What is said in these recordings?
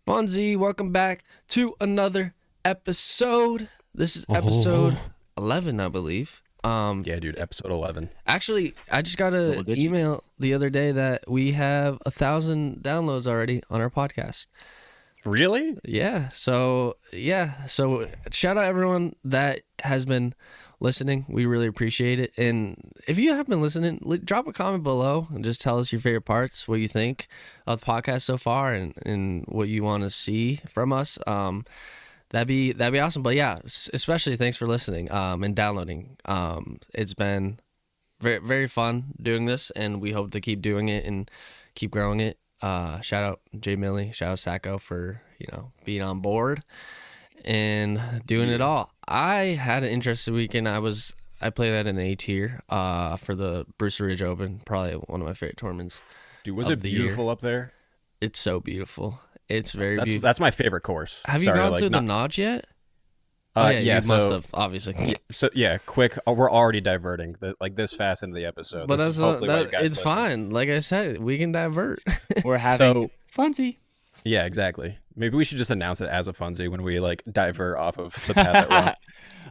Funsie, welcome back to another episode. This is episode 11, I believe. Yeah, dude, episode 11. Actually, I just got an email the other day that we have 1,000 downloads already on our podcast. Really? Yeah. So shout out everyone that has been listening. We really appreciate it. And if you have been listening, drop a comment below and just tell us your favorite parts, what you think of the podcast so far, and what you want to see from us. That'd be awesome. But yeah, especially thanks for listening and downloading. It's been very, very fun doing this, and we hope to keep doing it and keep growing it. Shout out Jay Millie, shout out Sajko for being on board and doing it all. I had an interesting weekend. I played at an A tier for the Brewster Ridge Open, probably one of my favorite tournaments. Dude, was it beautiful up there? It's so beautiful. It's very beautiful. That's my favorite course. Have you gone through the Notch yet? Yeah, you must have, obviously. Quick. We're already diverting this fast into the episode. But it's fine. Like I said, we can divert. We're having Funsie. Yeah, exactly. Maybe we should just announce it as a Funsie when we divert off of the path that we're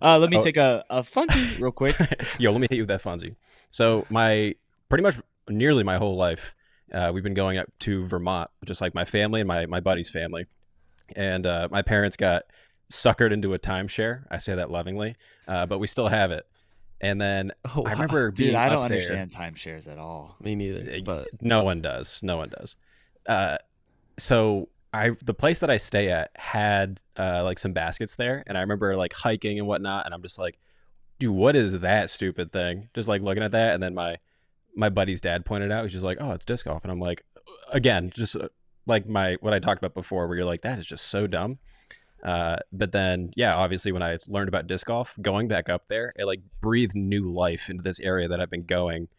on. Let me take a Funsie real quick. Yo, let me hit you with that Funsie. So pretty much nearly my whole life, we've been going up to Vermont, just like my family and my buddy's family. And my parents got suckered into a timeshare. I say that lovingly, but we still have it. And then I remember being I don't up there. understand timeshares at all. Me neither. But no one does. So the place that I stay at had some baskets there, and I remember hiking and whatnot, and I'm just like, dude, what is that stupid thing? Just looking at that, and then my buddy's dad pointed out, he's just like, oh, it's disc golf, and I'm like, again, just what I talked about before, where you're like, that is just so dumb. But then, yeah, obviously when I learned about disc golf, going back up there, it breathed new life into this area that I've been going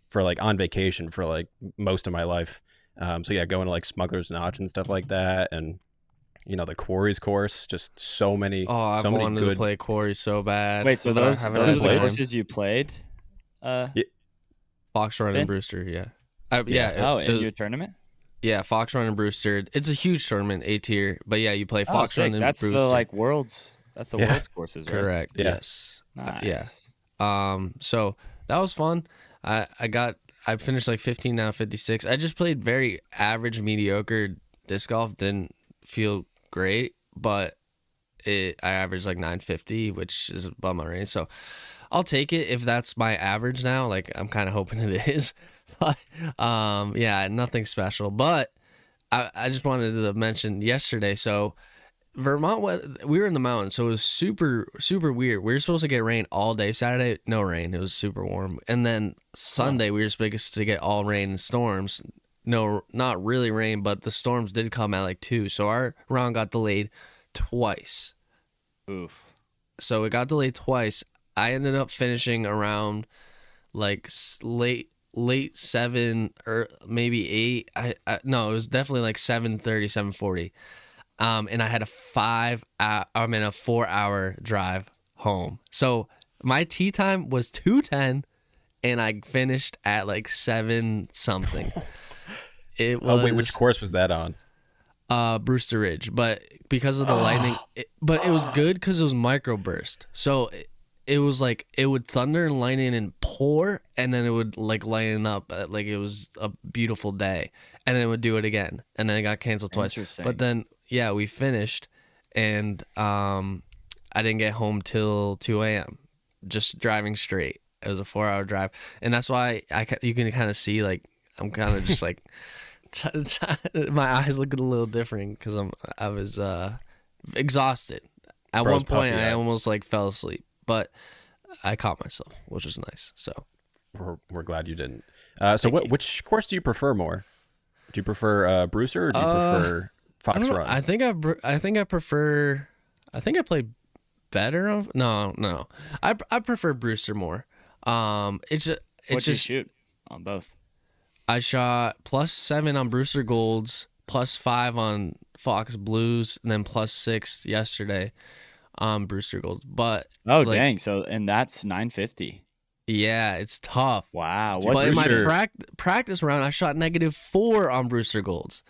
for on vacation for most of my life. So yeah, going to Smuggler's Notch and stuff like that, and the Quarries course, just so many. Oh, I've wanted to play Quarries so bad. Wait, so those are the courses you played? Yeah. Fox Run and Brewster, yeah. In your tournament? Yeah, Fox Run and Brewster. It's a huge tournament, A tier. But yeah, you play Fox Run and Brewster. That's the worlds. That's the world's courses, right? Correct. Yeah. Yes. Nice. So that was fun. I finished 15 out of 56. I just played very average, mediocre disc golf. Didn't feel great, but I averaged 950, which is above my range. So I'll take it if that's my average now. I'm kind of hoping it is. But yeah, nothing special. But I just wanted to mention yesterday. So Vermont, we were in the mountains, so it was super, super weird. We were supposed to get rain all day. Saturday, no rain. It was super warm. And then Sunday, we were supposed to get all rain and storms. No, not really rain, but the storms did come at 2. So our round got delayed twice. Oof. So it got delayed twice. I ended up finishing around late 7 or maybe 8. No, it was definitely 7:30, 7:40. And I had a 4-hour drive home. So my tee time was 2:10, and I finished at 7 something. It was. Oh wait, which course was that on? Brewster Ridge, but because of the lightning, it was good because it was microburst. So it was it would thunder and lightning and pour, and then it would lighten up it was a beautiful day, and then it would do it again, and then it got canceled twice. But then yeah, we finished, and I didn't get home till 2 a.m. just driving straight. It was a 4-hour drive, and that's why you can kind of see I'm kind of just my eyes look a little different because I was exhausted. At one point, I almost fell asleep, but I caught myself, which was nice. So we're glad you didn't. Which course do you prefer more? Do you prefer Brewster or do you prefer Fox Run? I think I prefer. I think I play better on. No. I prefer Brewster more. It's just. What'd you shoot on both? I shot +7 on Brewster Golds, +5 on Fox Blues, and then +6 yesterday on Brewster Golds. But dang! So and that's 950. Yeah, it's tough. Wow. But in my practice round, I shot -4 on Brewster Golds.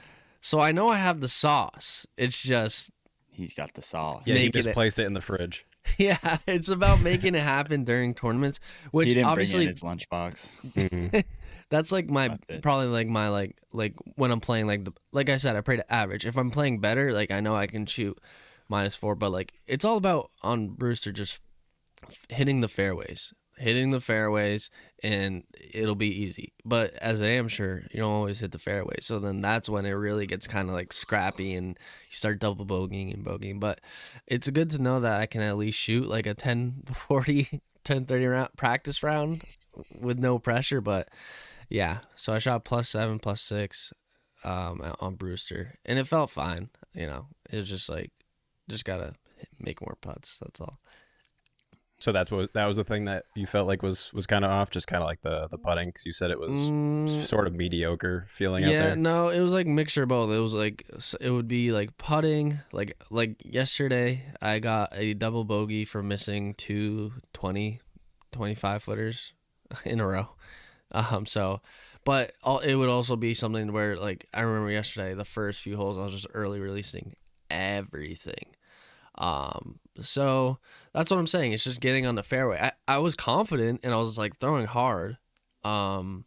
So I know I have the sauce. It's just He's got the sauce. Yeah, he Making it. misplaced it in the fridge. Yeah, it's about making it happen during tournaments, He which didn't bring it in obviously his lunchbox. Mhm. that's like my Left it. probably like my like when I'm playing like I said, I played average. If I'm playing better, like I know I can shoot -4, but like it's all about on Brewster just hitting the fairways, and it'll be easy. But as an amateur, you don't always hit the fairway, so then that's when it really gets kind of like scrappy, and you start double bogeying and bogeying. But it's good to know that I can at least shoot like a 10-40, 10-30 round practice round with no pressure. But yeah, so I shot +7, +6 on Brewster, and it felt fine. It was just like, just gotta make more putts. That's all. So that was the thing that you felt like was kind of off, just kind of like the putting, because you said it was sort of mediocre feeling out Yeah, there. no, it was like mixture of both. It was like it would be like putting, like yesterday I got a double bogey for missing two 25 footers in a row. But it would also be something where like I remember yesterday the first few holes I was just early releasing everything. So that's what I'm saying. It's just getting on the fairway. I was confident and I was like throwing hard. But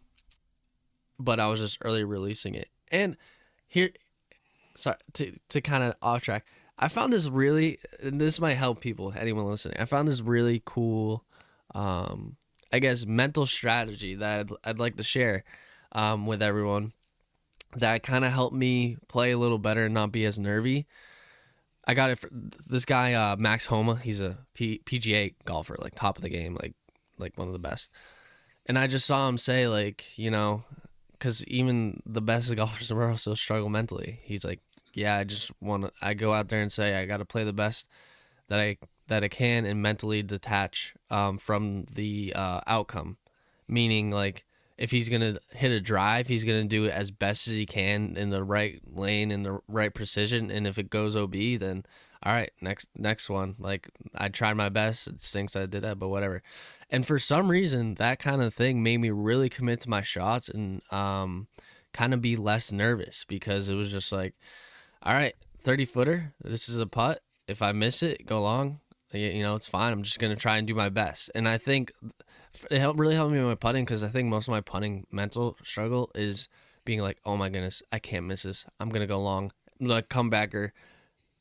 I was just early releasing it. And here, sorry, to kind of off track, I found this really, and this might help people, anyone listening. I found this really cool, I guess, mental strategy that I'd like to share with everyone that kind of helped me play a little better and not be as nervy. I got it from this guy, Max Homa. He's a PGA golfer, like top of the game, like one of the best. And I just saw him say, like, because even the best golfers in the world still struggle mentally. He's like, yeah, I go out there and say I got to play the best that I can and mentally detach from the outcome. Meaning, like, if he's gonna hit a drive, he's gonna do it as best as he can in the right lane in the right precision. And if it goes OB, then all right, next one. Like, I tried my best. It stinks that I did that, but whatever. And for some reason, that kind of thing made me really commit to my shots and kind of be less nervous, because it was just like, all right, 30-footer. This is a putt. If I miss it, go long. It's fine. I'm just gonna try and do my best. And I think it really helped me with my putting, because I think most of my putting mental struggle is being like, oh my goodness, I can't miss this. I'm gonna go long, like comebacker.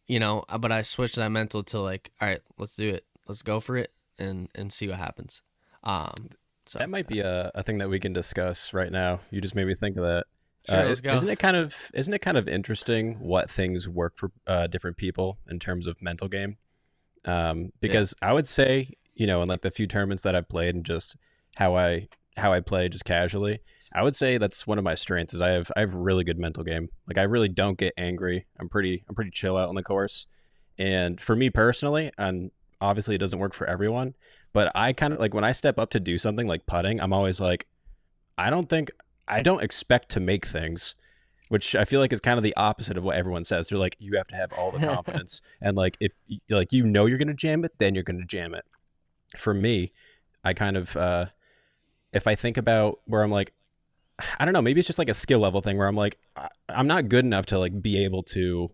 But I switched that mental to like, all right, let's do it. Let's go for it and see what happens. So That might be a thing that we can discuss right now. You just made me think of that. Sure, let's go. Isn't it kind of interesting what things work for different people in terms of mental game? Because I would say, in like the few tournaments that I've played and just how I play just casually, I would say that's one of my strengths is I have really good mental game. Like, I really don't get angry. I'm pretty chill out on the course. And for me personally, and obviously it doesn't work for everyone, but I kind of like when I step up to do something like putting, I'm always like, I don't expect to make things, which I feel like is kind of the opposite of what everyone says. They're like, you have to have all the confidence. And like, if like, you're going to jam it, then you're going to jam it. For me, I kind of, if I think about where I'm like, I don't know, maybe it's just like a skill level thing where I'm like, I'm not good enough to like be able to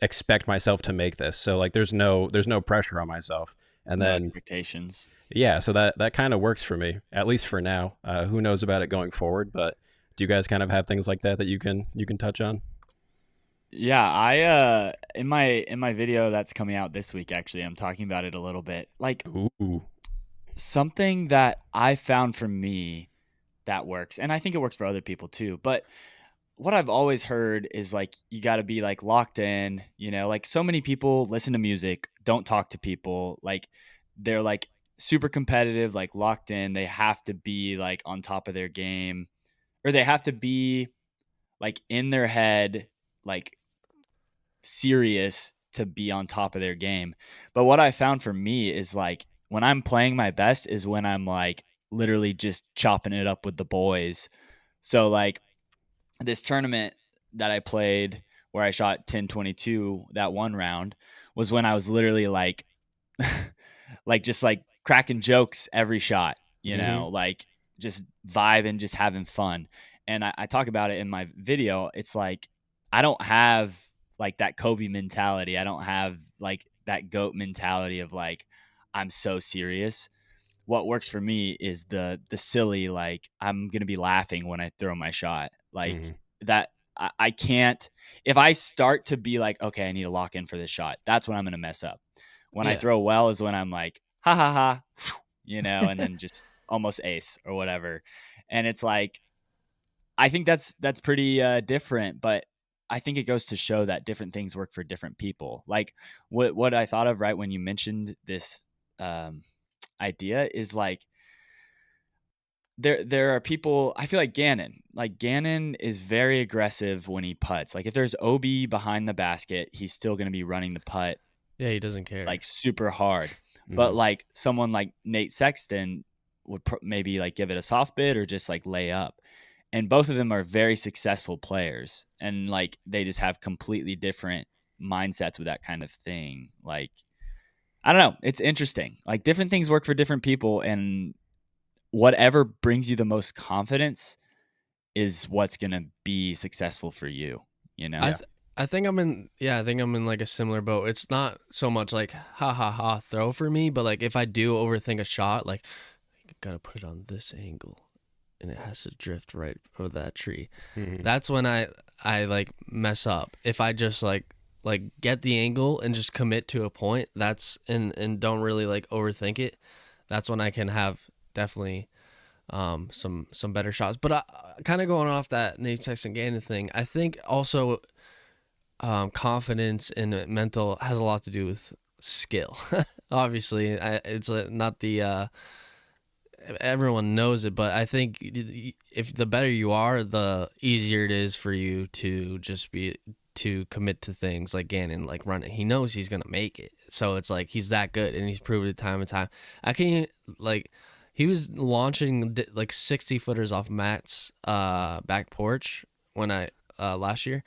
expect myself to make this. So like, there's no pressure on myself. And No then, expectations. yeah, so that kind of works for me, at least for now. Who knows about it going forward, but do you guys kind of have things like that you can touch on? Yeah, I in my video that's coming out this week, actually, I'm talking about it a little bit. Like, Ooh. something that I found for me that works, and I think it works for other people too, but what I've always heard is like you got to be like locked in, like so many people listen to music, don't talk to people, like they're like super competitive, like locked in, they have to be like on top of their game, or they have to be like in their head, like serious to be on top of their game. But what I found for me is like when I'm playing my best is when I'm like literally just chopping it up with the boys. So like this tournament that I played where I shot 10-22 that one round was when I was literally like like just like cracking jokes every shot, Mm-hmm. like just vibing, just having fun. And I talk about it in my video. It's like I don't have like that Kobe mentality. I don't have like that GOAT mentality of like I'm so serious. What works for me is the silly, like I'm gonna be laughing when I throw my shot. Like Hmm. that I can't, if I start to be like, okay, I need to lock in for this shot, that's when I'm gonna mess up. When I Yeah. throw well is when I'm like, ha ha ha, and then just almost ace or whatever. And it's like I think that's pretty different, but I think it goes to show that different things work for different people. Like what I thought of right when you mentioned this um, idea is like there are people. I feel like Gannon. Like Gannon is very aggressive when he putts. Like if there's OB behind the basket, he's still going to be running the putt Yeah, he doesn't care. like super hard. But Hmm. like someone like Nate Sexton would maybe like give it a soft bid or just like lay up. And both of them are very successful players, and like they just have completely different mindsets with that kind of thing. Like I don't know, it's interesting. Like different things work for different people, and whatever brings you the most confidence is what's going to be successful for you, you know? I Yeah. th- I think I'm in I think I'm in like a similar boat. It's not so much like ha ha ha throw for me, but like if I do overthink a shot, like I gotta put it on this angle and it has to drift right over that tree. Hmm. That's when I like mess up. If I just like get the angle and just commit to a point, that's and don't really like overthink it. That's when I can have definitely some better shots. But kind of going off that Nate Sexton Gannon thing, I think also confidence and mental has a lot to do with skill. Obviously, it's not the everyone knows it, but I think if the better you are, the easier it is for you to just be to commit to things like Gannon, like running. He knows he's gonna make it, so it's like he's that good, and he's proven it time and time. I can like he was launching like 60 footers off Matt's back porch when I last year,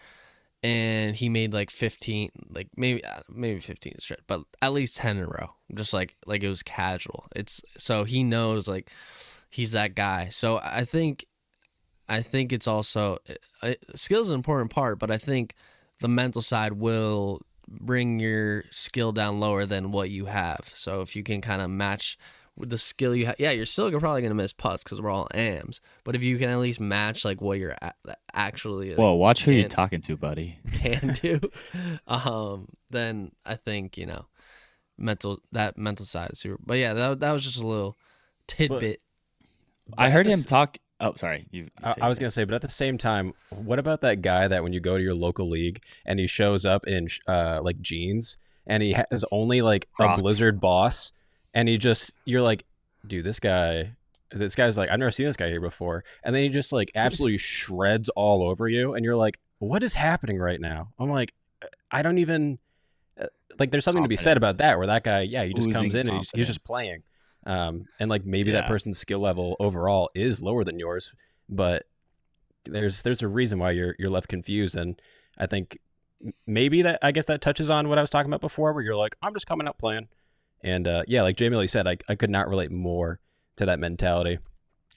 and he made like 15, like maybe 15 straight, but at least 10 in a row, just like it was casual. It's so he knows like he's that guy. So I think it's also skill is an important part, but I think the mental side will bring your skill down lower than what you have. So if you can kind of match with the skill you have, yeah, you're still probably gonna miss putts because we're all AMs. But if you can at least match like what you're actually like Whoa, watch who you're can talking to, buddy. can do, then I think mental side is super. But yeah, that was just a little But tidbit. I at heard him this, talk. Oh, sorry. You say I your was thing. gonna say, but at the same time, what about that guy that when you go to your local league and he shows up in like jeans and he has only like a Crocs. Blizzard boss, and you're like, dude, this guy's like, I've never seen this guy here before, and then he just like absolutely shreds all over you, and you're like, what is happening right now? I'm like, I don't even like. There's something to be said Confidence. about that, where that guy, yeah, he just comes Oozing in and he's confidence. just playing, and like maybe that Yeah. person's skill level overall is lower than yours, but there's a reason why you're left confused, and I think maybe that, I guess that touches on what I was talking about before, where you're like, I'm just coming out playing, and yeah, like Jamie Lee said, I could not relate more to that mentality.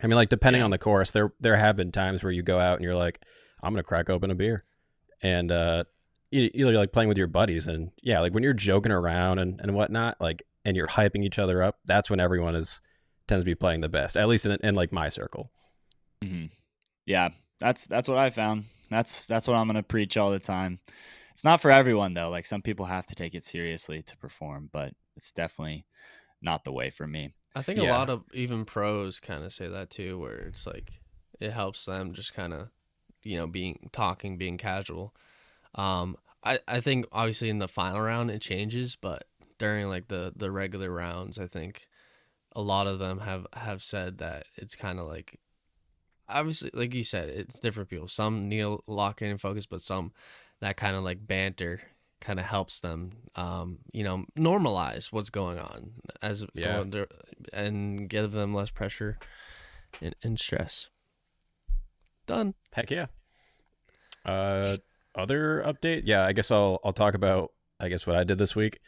I mean, like depending Yeah. on the course, there have been times where you go out and you're like, I'm gonna crack open a beer, and you're like playing with your buddies, and yeah, like when you're joking around and whatnot, like, and you're hyping each other up, that's when everyone is tends to be playing the best, at least in like my circle. Hmm. Yeah. That's what I found. That's what I'm gonna preach all the time. It's not for everyone though. Like some people have to take it seriously to perform, but it's definitely not the way for me. I think a Yeah. lot of even pros kind of say that too, where it's like it helps them just kind of being casual. I think obviously in the final round it changes, but during like the regular rounds, I think a lot of them have said that it's kind of like obviously like you said, it's different people. Some need to lock in and focus, but some that kind of like banter kind of helps them normalize what's going on as Yeah. going there and give them less pressure and stress. Done. Heck yeah. Uh, Other update? Yeah, I guess I'll talk about, I guess, what I did this week.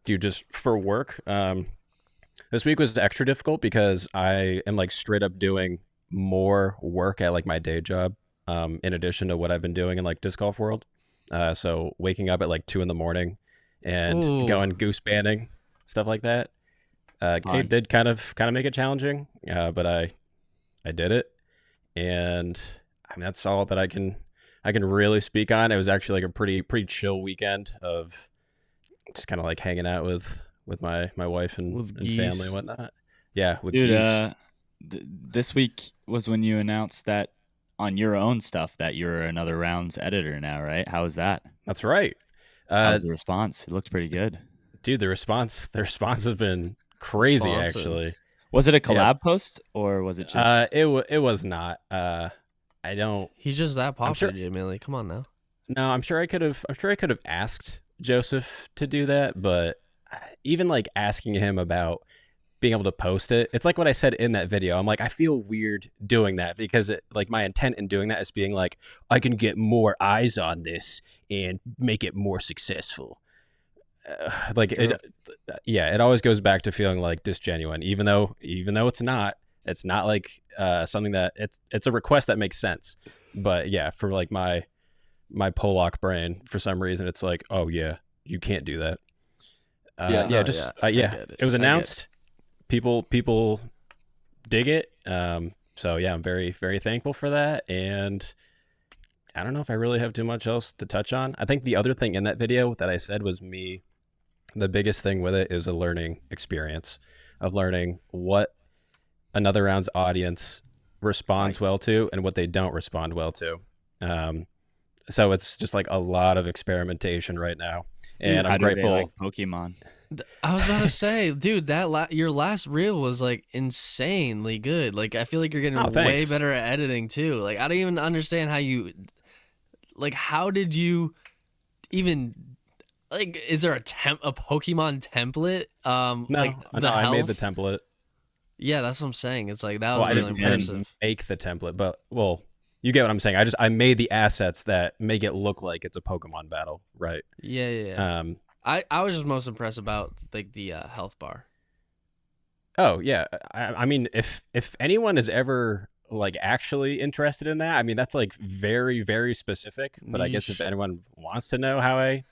Do just for work. This week was extra difficult because I am like straight up doing more work at like my day job, in addition to what I've been doing in like disc golf world. So waking up at like 2 a.m. and Ooh. going goose banding, stuff like that. It did kind of make it challenging, but I did it, and I mean that's all that I can really speak on. It was actually like a pretty chill weekend of just kind of like hanging out with my wife and family and whatnot. Yeah, with Dude, geese. this week was when you announced that on your own stuff that you're another rounds editor now, right? How was that? That's right. How was the response? It looked pretty good. Dude, the response has been crazy actually. Was it a collab post or was it just it was not. I don't He's just that popular, sure, Jay Millie. Come on now. No, I'm sure I could have asked Joseph to do that, but even like asking him about being able to post it, it's like what I said in that video. I'm like, I feel weird doing that because like my intent in doing that is being like, I can get more eyes on this and make it more successful. It always goes back to feeling like disgenuine, even though it's not like something that it's a request that makes sense. But yeah, for like my Pollock brain, for some reason, it's like, oh yeah, you can't do that. It was announced. People dig it. So yeah, I'm very, very thankful for that. And I don't know if I really have too much else to touch on. I think the other thing in that video that I said was the biggest thing with it is a learning experience of learning what another round's audience responds well to and what they don't respond well to. So it's just like a lot of experimentation right now, and I'm grateful. Like Pokemon. I was about to say, dude, your last reel was like insanely good. Like I feel like you're getting way better at editing too. Like I don't even understand how did you even like? Is there a Pokemon template? I made the template. Yeah, that's what I'm saying. It's like that was really impressive. I didn't make the template, but you get what I'm saying. I made the assets that make it look like it's a Pokemon battle, right? Yeah. I was just most impressed about like the health bar. Oh yeah, I mean, if anyone is ever like actually interested in that, I mean that's like very, very specific. But I guess if anyone wants to know how I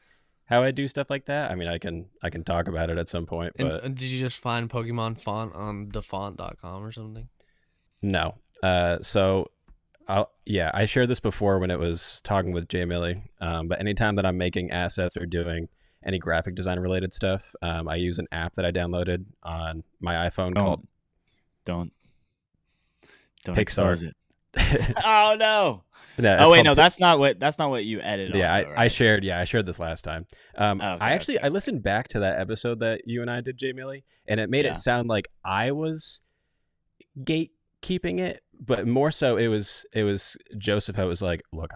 do stuff like that, I mean I can talk about it at some point. But and did you just find Pokemon font on thefont.com or something? No. So I shared this before when it was talking with Jay Millie. But anytime that I'm making assets or doing any graphic design related stuff, I use an app that I downloaded on my iPhone called Don't Pixar. It. Oh no. No, that's not what you edited. Yeah, right? I shared this last time. I listened back to that episode that you and I did, Jay Millie, and it made it sound like I was gatekeeping it, but more so it was Joseph who was like, look,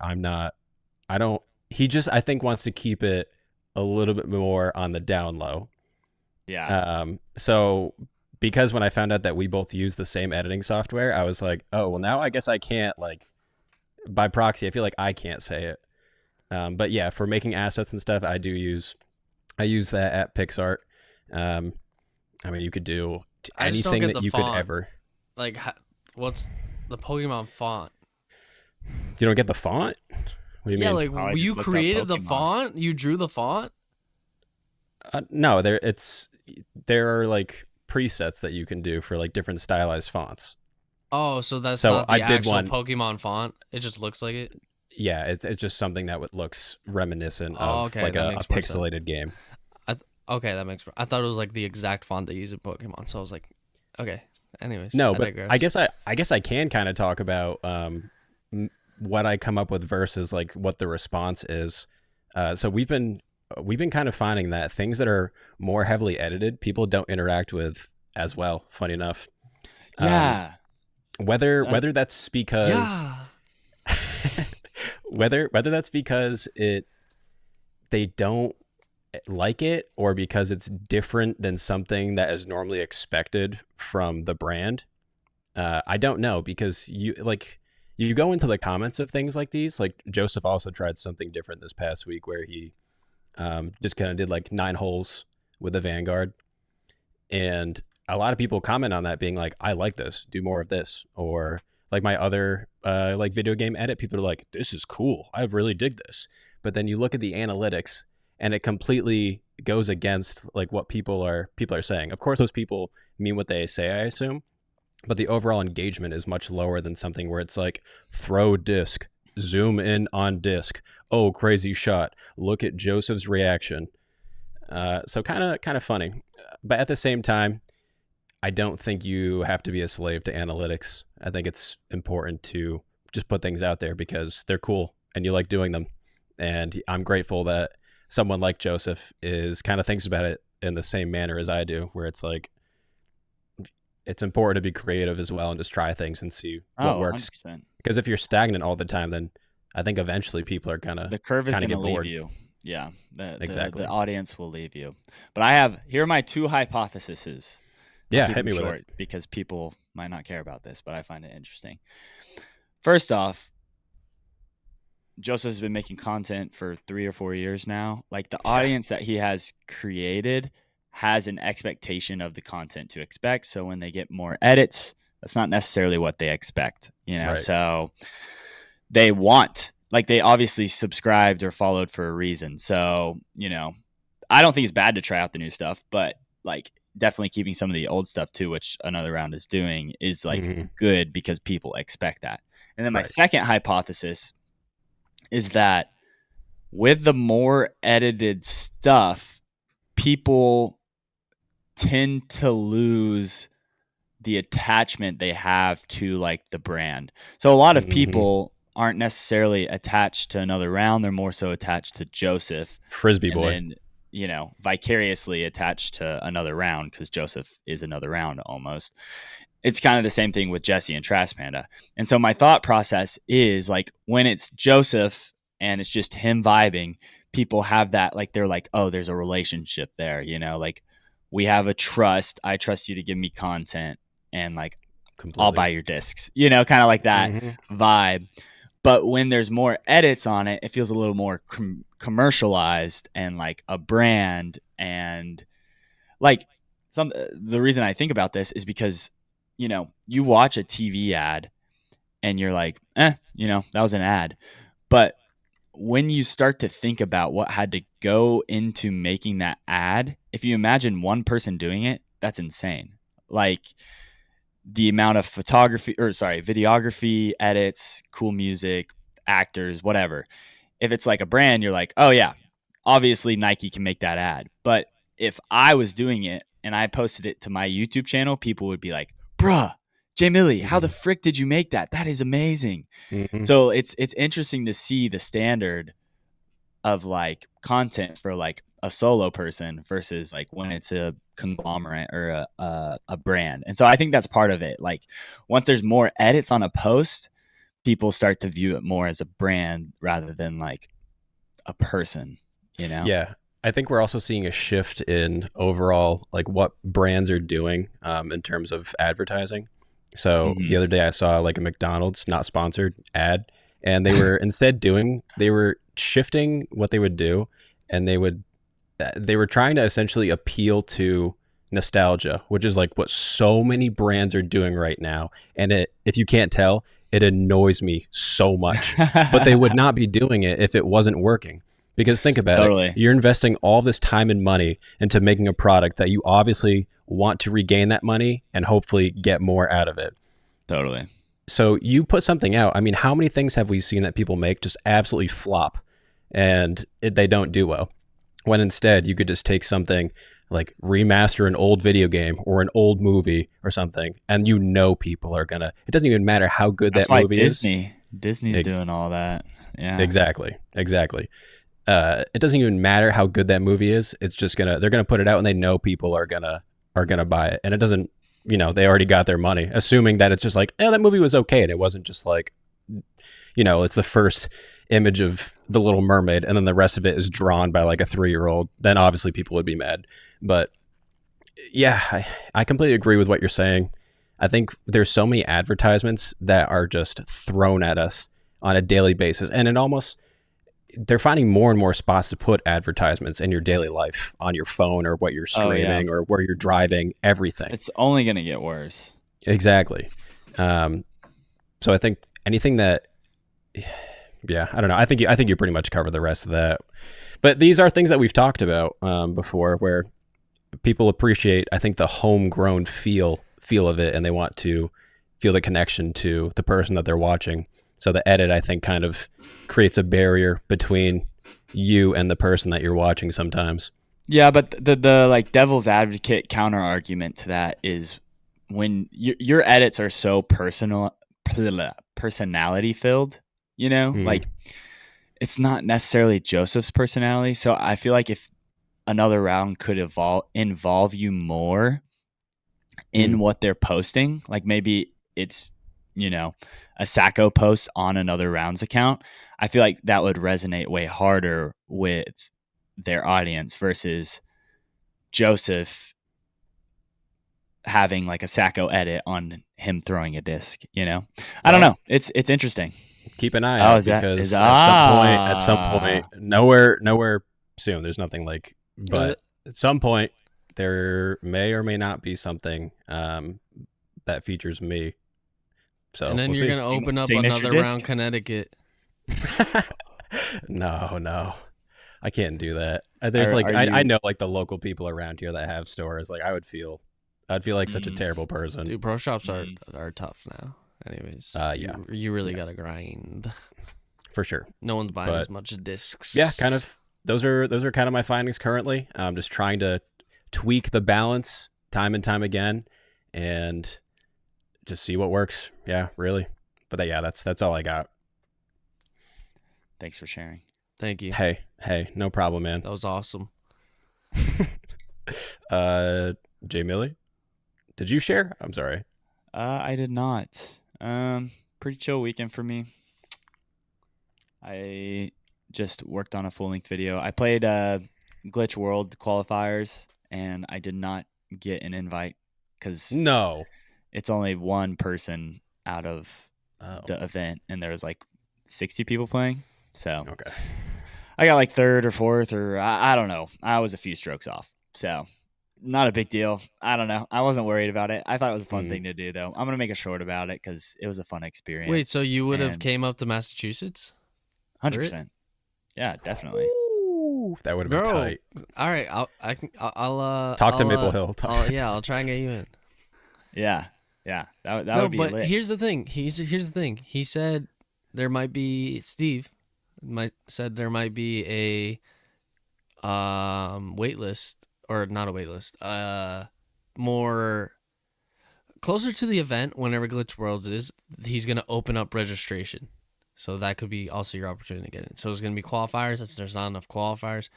he just I think wants to keep it a little bit more on the down low. Yeah. So because when I found out that we both use the same editing software, I was like, oh, well now I guess I can't, like, by proxy, I feel like I can't say it. But yeah, for making assets and stuff, I use that at PixArt. I mean, you could do anything that you could ever. Like, what's the Pokemon font? You don't get the font? What do you mean? Like you created the font? You drew the font? No, there are like presets that you can do for like different stylized fonts. Oh, so that's not the actual Pokemon font? It just looks like it? Yeah, it's just something that looks reminiscent of like a pixelated game. Okay, that makes. I thought it was like the exact font they use in Pokemon, so I was like, okay. Anyways, no, but I guess I can kind of talk about what I come up with versus like what the response is. So we've been kind of finding that things that are more heavily edited, people don't interact with as well. Funny enough, yeah. Whether that's because whether that's because they don't like it or because it's different than something that is normally expected from the brand. I don't know, because you go into the comments of things like these. Like Joseph also tried something different this past week where he just kind of did like 9 holes with a Vanguard, and a lot of people comment on that being like, I like this, do more of this. Or like my other like video game edit, people are like, this is cool, I really dig this. but then you look at the analytics and it completely goes against like what people are saying. Of course, those people mean what they say, I assume, but the overall engagement is much lower than something where it's like throw disc, zoom in on disc, oh crazy shot, look at Joseph's reaction. So kind of funny, but at the same time, I don't think you have to be a slave to analytics. I think it's important to just put things out there because they're cool and you like doing them. And I'm grateful that someone like Joseph is kind of thinks about it in the same manner as I do, where it's like, it's important to be creative as well and just try things and see what works. 100%. Because if you're stagnant all the time, then I think eventually people are the curve is kind going of to get bored. leave you. Yeah, Exactly. The audience will leave you. But here are my 2 hypotheses. Yeah, Keep hit me them with short it. because people might not care about this, but I find it interesting. First off, Joseph has been making content for 3 or 4 years now. Like the audience that he has created has an expectation of the content to expect. So when they get more edits, that's not necessarily what they expect, you know? Right. So they obviously subscribed or followed for a reason. So, I don't think it's bad to try out the new stuff, but like definitely keeping some of the old stuff too, which Another Round is doing, is like good because people expect that. And then my second hypothesis is that with the more edited stuff, people tend to lose the attachment they have to like the brand. So a lot of people aren't necessarily attached to Another Round. They're more so attached to Joseph. Frisbee boy. And then, vicariously attached to Another Round because Joseph is Another Round almost. It's kind of the same thing with Jesse and Trash Panda. And so my thought process is like when it's Joseph and it's just him vibing, people have that, like, they're like, oh, there's a relationship there, like we have a trust. I trust you to give me content and like, completely. I'll buy your discs, kind of like that vibe. But when there's more edits on it, it feels a little more commercialized and like a brand. And like the reason I think about this is because, you watch a TV ad and you're like, that was an ad. But when you start to think about what had to go into making that ad, if you imagine one person doing it, that's insane. Like the amount of videography, edits, cool music, actors, whatever. If it's like a brand, you're like, oh yeah, obviously Nike can make that ad. But if I was doing it and I posted it to my YouTube channel, people would be like, bruh, Jay Millie, how the frick did you make that? That is amazing. So it's interesting to see the standard of like content for like a solo person versus like when it's a conglomerate or a brand. And so I think that's part of it. Like once there's more edits on a post, people start to view it more as a brand rather than like a person, Yeah. I think we're also seeing a shift in overall like what brands are doing in terms of advertising. So the other day I saw like a McDonald's, not sponsored, ad, and they were they were shifting what they would do, and they were trying to essentially appeal to nostalgia, which is like what so many brands are doing right now. And if you can't tell, it annoys me so much. But they would not be doing it if it wasn't working. Because think about it, you're investing all this time and money into making a product that you obviously want to regain that money and hopefully get more out of it. Totally. So you put something out. I mean, how many things have we seen that people make just absolutely flop and they don't do well? When instead you could just take something like remaster an old video game or an old movie or something, and people are gonna, it doesn't even matter how good that movie is. Disney's doing all that. Yeah. Exactly. It doesn't even matter how good that movie is. It's just they're gonna put it out and they know people are gonna buy it. And it doesn't, they already got their money, assuming that it's just like, that movie was okay. And it wasn't just like, it's the first image of The Little Mermaid and then the rest of it is drawn by like a 3-year-old. Then obviously people would be mad. But yeah, I completely agree with what you're saying. I think there's so many advertisements that are just thrown at us on a daily basis. And they're finding more and more spots to put advertisements in your daily life on your phone or what you're streaming or where you're driving, everything. It's only going to get worse. Exactly. So I think anything that yeah, I don't know. I think you pretty much covered the rest of that. But these are things that we've talked about before, where people appreciate, I think, the homegrown feel of it, and they want to feel the connection to the person that they're watching. So the edit, I think, kind of creates a barrier between you and the person that you're watching sometimes. Yeah, but the like devil's advocate counter argument to that is when your edits are so personality filled, like it's not necessarily Joseph's personality. So I feel like if another round could involve you more in what they're posting, like maybe it's a Sajko post on another round's account, I feel like that would resonate way harder with their audience versus Joseph having like a Sajko edit on him throwing a disc. I don't know. It's interesting. Keep an eye out, because at some point, nowhere soon. There's nothing like, but at some point there may or may not be something that features me. So and then you're gonna open up another round Connecticut. No, I can't do that. There's I know like the local people around here that have stores. Like I'd feel like such a terrible person. Dude, pro shops are tough now. Anyways, yeah, you really gotta grind for sure. No one's buying as much discs. Yeah, kind of. Those are kind of my findings currently. I'm just trying to tweak the balance time and time again, and just see what works. Yeah, really. But yeah, that's all I got. Thanks for sharing. Thank you. Hey, no problem, man. That was awesome. Jay Millie, did you share? I'm sorry. I did not. Pretty chill weekend for me. I just worked on a full-length video. I played Glitch World qualifiers, and I did not get an invite because it's only one person out of the event, and there was like 60 people playing. So okay, I got like third or fourth, or I don't know. I was a few strokes off, so not a big deal. I don't know. I wasn't worried about it. I thought it was a fun thing to do, though. I'm gonna make a short about it because it was a fun experience. Wait, so you would have came up to Massachusetts? 100%. Yeah, definitely. Ooh, that would have been tight. All right, I'll talk to Maple Hill. I'll try and get you in. Yeah, that would be lit. But here's the thing. Here's the thing. He said there might be said there might be a wait list, or not a wait list. More closer to the event, whenever Glitch Worlds is, he's gonna open up registration. So that could be also your opportunity to get in. So it's going to be qualifiers. If there's not enough qualifiers,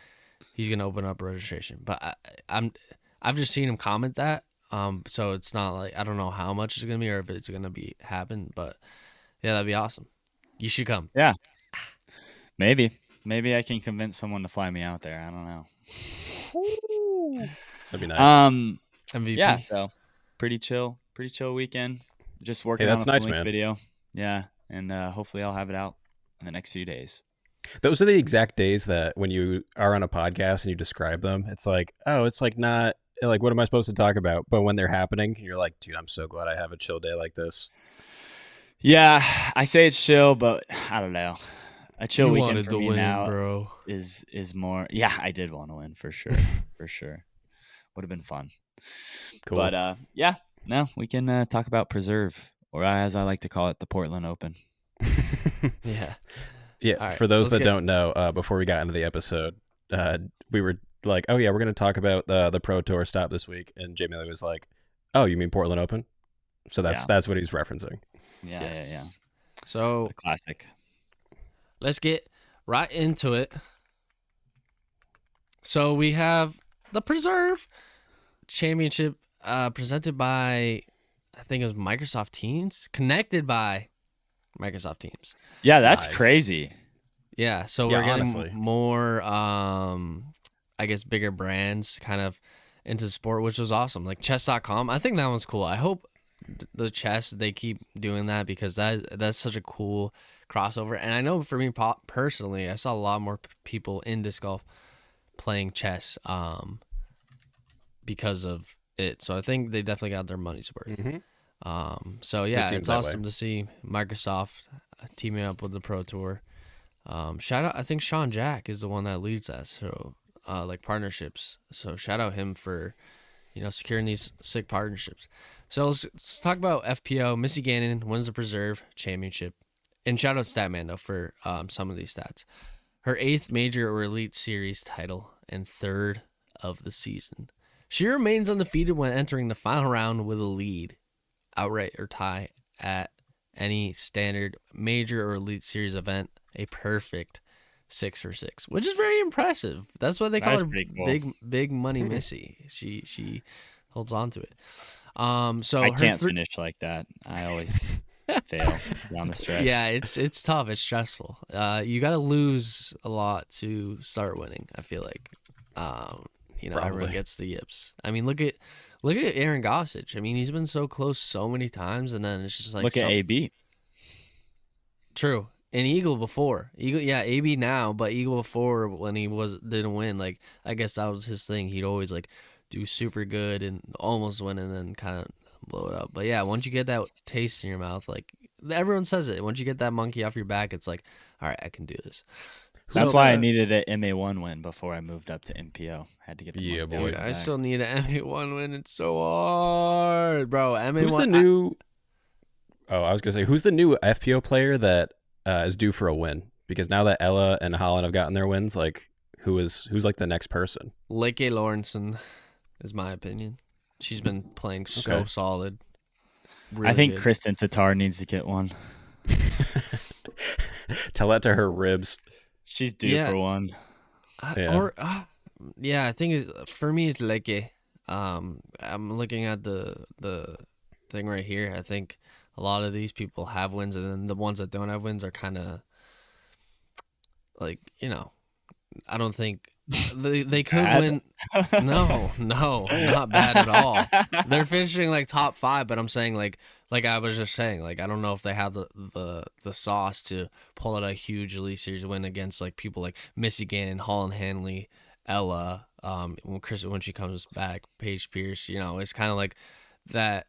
he's going to open up registration. But I've just seen him comment that. So it's not like, I don't know how much it's going to be or if it's going to be happen. But yeah, that'd be awesome. You should come. Yeah. Maybe I can convince someone to fly me out there. I don't know. That'd be nice. MVP. Yeah. So pretty chill weekend. Just working on a nice, full-length video. Yeah. And hopefully I'll have it out in the next few days. Those are the exact days that when you are on a podcast and you describe them, it's like, oh, it's like not like, what am I supposed to talk about? But when they're happening, you're like, dude, I'm so glad I have a chill day like this. Yeah, I say it's chill, but I don't know. A chill weekend for me win, now, bro. is more. Yeah, I did want to win for sure. For sure. Would have been fun. Cool. But yeah, no, we can talk about Preserve. Or as I like to call it, the Portland Open. Yeah. Right, for those that don't know, before we got into the episode, we were like, oh yeah, we're going to talk about the Pro Tour stop this week. And Jamie was like, oh, you mean Portland Open? So that's what he's referencing. Yeah. So the classic. Let's get right into it. So we have the Preserve Championship presented by, I think it was Microsoft Teams, connected by Microsoft Teams. Yeah, that's crazy. Yeah, so we're getting more, I guess, bigger brands kind of into sport, which was awesome. Like chess.com, I think that one's cool. I hope the chess, they keep doing that because that's such a cool crossover. And I know for me personally, I saw a lot more people in disc golf playing chess because of it. So I think they definitely got their money's worth. Mm-hmm. So yeah, it's awesome to see Microsoft teaming up with the Pro Tour. Shout out, I think Sean Jack is the one that leads that. So, like partnerships. So shout out him for, securing these sick partnerships. So let's talk about FPO. Missy Gannon wins the Preserve Championship. And shout out Statman, though, for some of these stats. Her 8th major or elite series title and 3rd of the season. She remains undefeated when entering the final round with a lead, outright or tie, at any standard major or elite series event. A perfect 6 for 6, which is very impressive. That's why they call her cool. Big Money Missy. She holds on to it. So I can't finish like that. I always fail down the stretch. Yeah, it's tough. It's stressful. You got to lose a lot to start winning. I feel like, everyone gets the yips. I mean, look at Aaron Gossage. I mean, he's been so close so many times, and then it's just like look at AB. True. And Eagle before. AB now, but Eagle before when he didn't win, like I guess that was his thing. He'd always like do super good and almost win and then kind of blow it up. But yeah, once you get that taste in your mouth, like everyone says it, once you get that monkey off your back, it's like, all right, I can do this. That's why I needed an MA1 win before I moved up to MPO. Had to get the boy. Dude, I still need an MA1 win. It's so hard, bro. MA1. Who's the new? I was gonna say, who's the new FPO player that is due for a win? Because now that Ella and Holland have gotten their wins, like who's like the next person? Leke Lawrenson is my opinion. She's been playing so solid. Really I think good. Kristen Tatar needs to get one. Tell that to her ribs. She's due for one. I think for me it's Leke. I'm looking at the thing right here. I think a lot of these people have wins, and then the ones that don't have wins are kind of like, I don't think they could win. No, not bad at all. They're finishing like top 5, but I'm saying like I was just saying, like I don't know if they have the sauce to pull out a huge Elite Series win against like people like Missy Gannon, Holland Hanley, Ella, when she comes back, Paige Pierce. It's kind of like that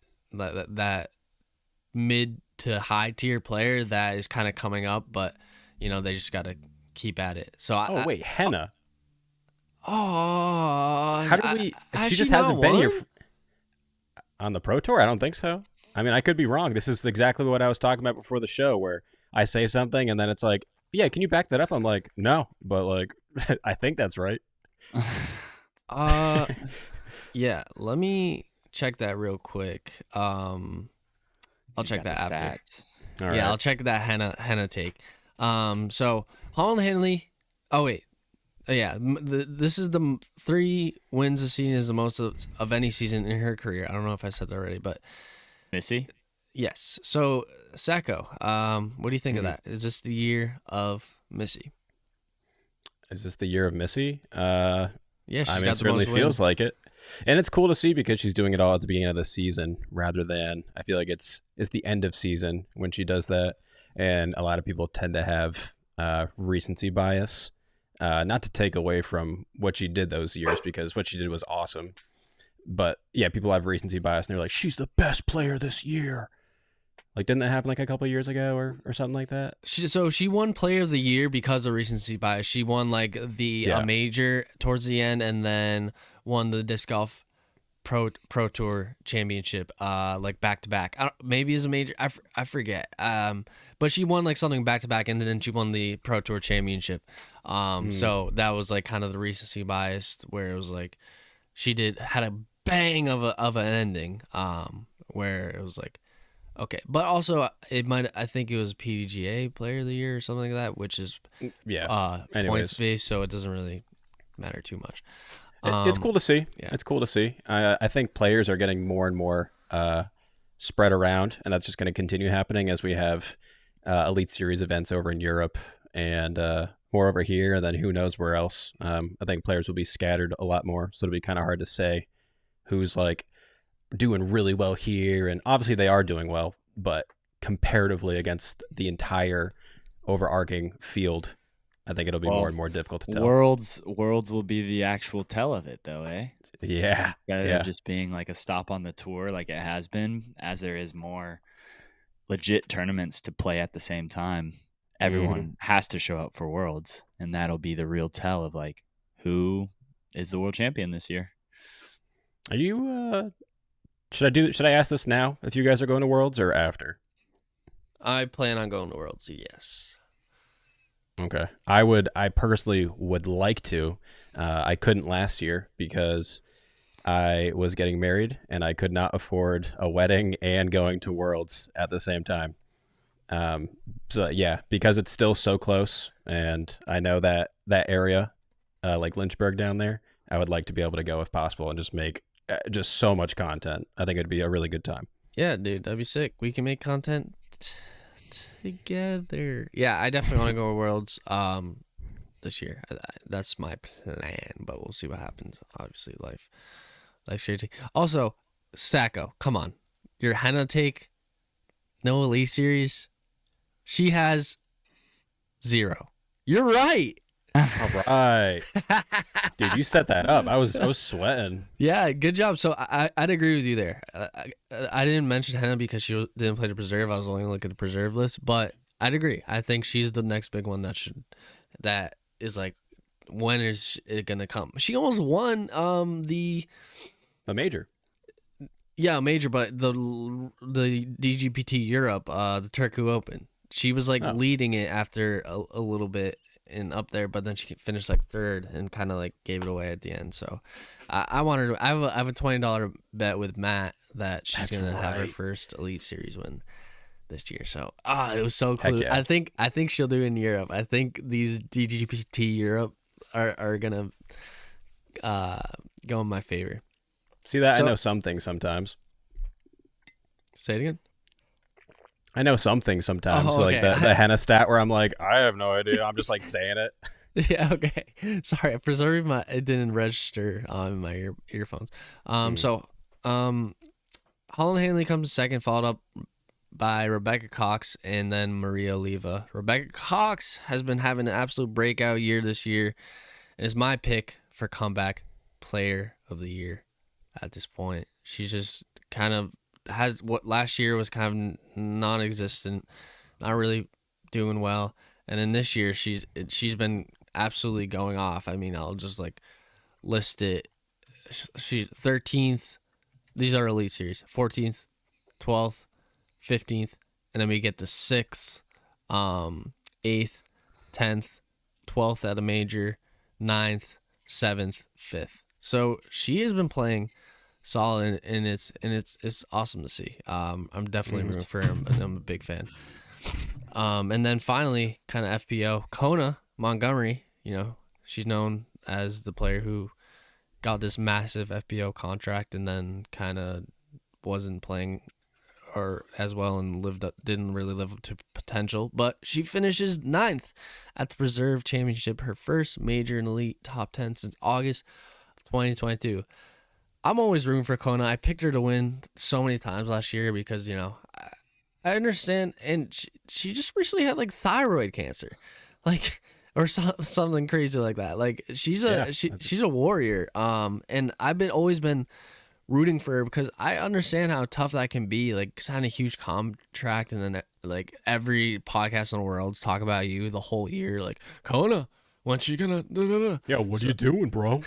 mid to high tier player that is kind of coming up, but they just got to keep at it. So Henna. How do we? She just hasn't been here on the Pro Tour. I don't think so. I mean, I could be wrong. This is exactly what I was talking about before the show, where I say something and then it's like, yeah, can you back that up? I'm like, no, but like, I think that's right. Yeah. Let me check that real quick. I'll check that after. All right. Yeah, I'll check that Henna take. So Holland Hanley. Oh wait. Yeah, this is the 3 wins a season is the most of any season in her career. I don't know if I said that already, but Missy? Yes. So Sajko, what do you think of that? Is this the year of Missy? Is this the year of Missy? Yeah, she's got it certainly feels like it. And it's cool to see because she's doing it all at the beginning of the season rather than, I feel like it's the end of season when she does that. And a lot of people tend to have recency bias. Not to take away from what she did those years, because what she did was awesome. But yeah, people have recency bias and they're like, she's the best player this year. Like, didn't that happen like a couple of years ago or something like that? She won Player of the Year because of recency bias. She won like the major towards the end, and then won the disc golf pro tour championship like back to back. Maybe as a major, I forget. But she won like something back to back, and then she won the pro tour championship. So that was like kind of the recency bias, where it was like she had a bang of an ending, where it was like, okay. But also I think it was PDGA Player of the Year or something like that, which is points based, so it doesn't really matter too much. It's cool to see. Yeah. It's cool to see. I think players are getting more and more spread around, and that's just going to continue happening as we have Elite Series events over in Europe and more over here, and then who knows where else. I think players will be scattered a lot more, so it'll be kind of hard to say who's like doing really well here, and obviously they are doing well, but comparatively against the entire overarching field, I think it'll be more and more difficult to tell. Worlds will be the actual tell of it, though, eh? Yeah. Instead of just being like a stop on the tour like it has been, as there is more legit tournaments to play at the same time. everyone has to show up for Worlds, and that'll be the real tell of like who is the world champion this year. Are you? Should I ask this now? If you guys are going to Worlds or after? I plan on going to Worlds. Yes. Okay. I personally would like to. I couldn't last year because I was getting married and I could not afford a wedding and going to Worlds at the same time. So yeah, because it's still so close, and I know that area, like Lynchburg down there, I would like to be able to go if possible and just make just so much content. I think it'd be a really good time. Yeah, dude, that'd be sick. We can make content together. Yeah, I definitely want to go to Worlds this year. That's my plan, but we'll see what happens. Obviously, life's crazy. Also, Sajko, come on, your henna take, no Elite Series. She has 0. You're right. All right, dude, you set that up. I was sweating. Yeah, good job. So I'd agree with you there. I didn't mention Henna because she didn't play the preserve. I was only looking at the preserve list, but I'd agree. I think she's the next big one that is like, when is it gonna come? She almost won the major. Yeah, major, but the DGPT Europe, the Turku Open. She was like leading it after a little bit and up there, but then she finished like third and kind of like gave it away at the end. So I wanted to. I have a $20 bet with Matt that she's gonna have her first Elite Series win this year. So it was so close. Yeah. I think she'll do in Europe. I think these DGPT Europe are gonna go in my favor. See that? So, I know some things sometimes. Say it again. I know some things sometimes. Oh, okay. Like the henna stat where I'm like, I have no idea. I'm just like saying it. Yeah, okay. Sorry, I preserved it didn't register on my earphones. So Holland Hanley comes second, followed up by Rebecca Cox and then Maria Oliva. Rebecca Cox has been having an absolute breakout year this year and is my pick for comeback player of the year at this point. She's just kind of has what last year was kind of non-existent, not really doing well, and then this year she's been absolutely going off. I mean, I'll just like list it. She's 13th. These are Elite Series. 14th, 12th, 15th, and then we get the 6th, 8th, 10th, 12th at a major, 9th, 7th, 5th. So she has been playing solid, and it's awesome to see. I'm definitely rooting for him, and I'm a big fan. And then finally, kind of FPO, Kona Montgomery. You know, she's known as the player who got this massive FPO contract and then kind of wasn't playing or as well and didn't really live up to potential. But she finishes 9th at the Preserve Championship, her first major and elite top 10 since August of 2022. I'm always rooting for Kona. I picked her to win so many times last year because, you know, I understand. And she just recently had like thyroid cancer, like, or something crazy like that. Like she's a warrior. And I've always been rooting for her because I understand how tough that can be. Like sign a huge contract and then like every podcast in the world's talk about you the whole year. Like Kona, when's she gonna? Yeah, what are you doing, bro?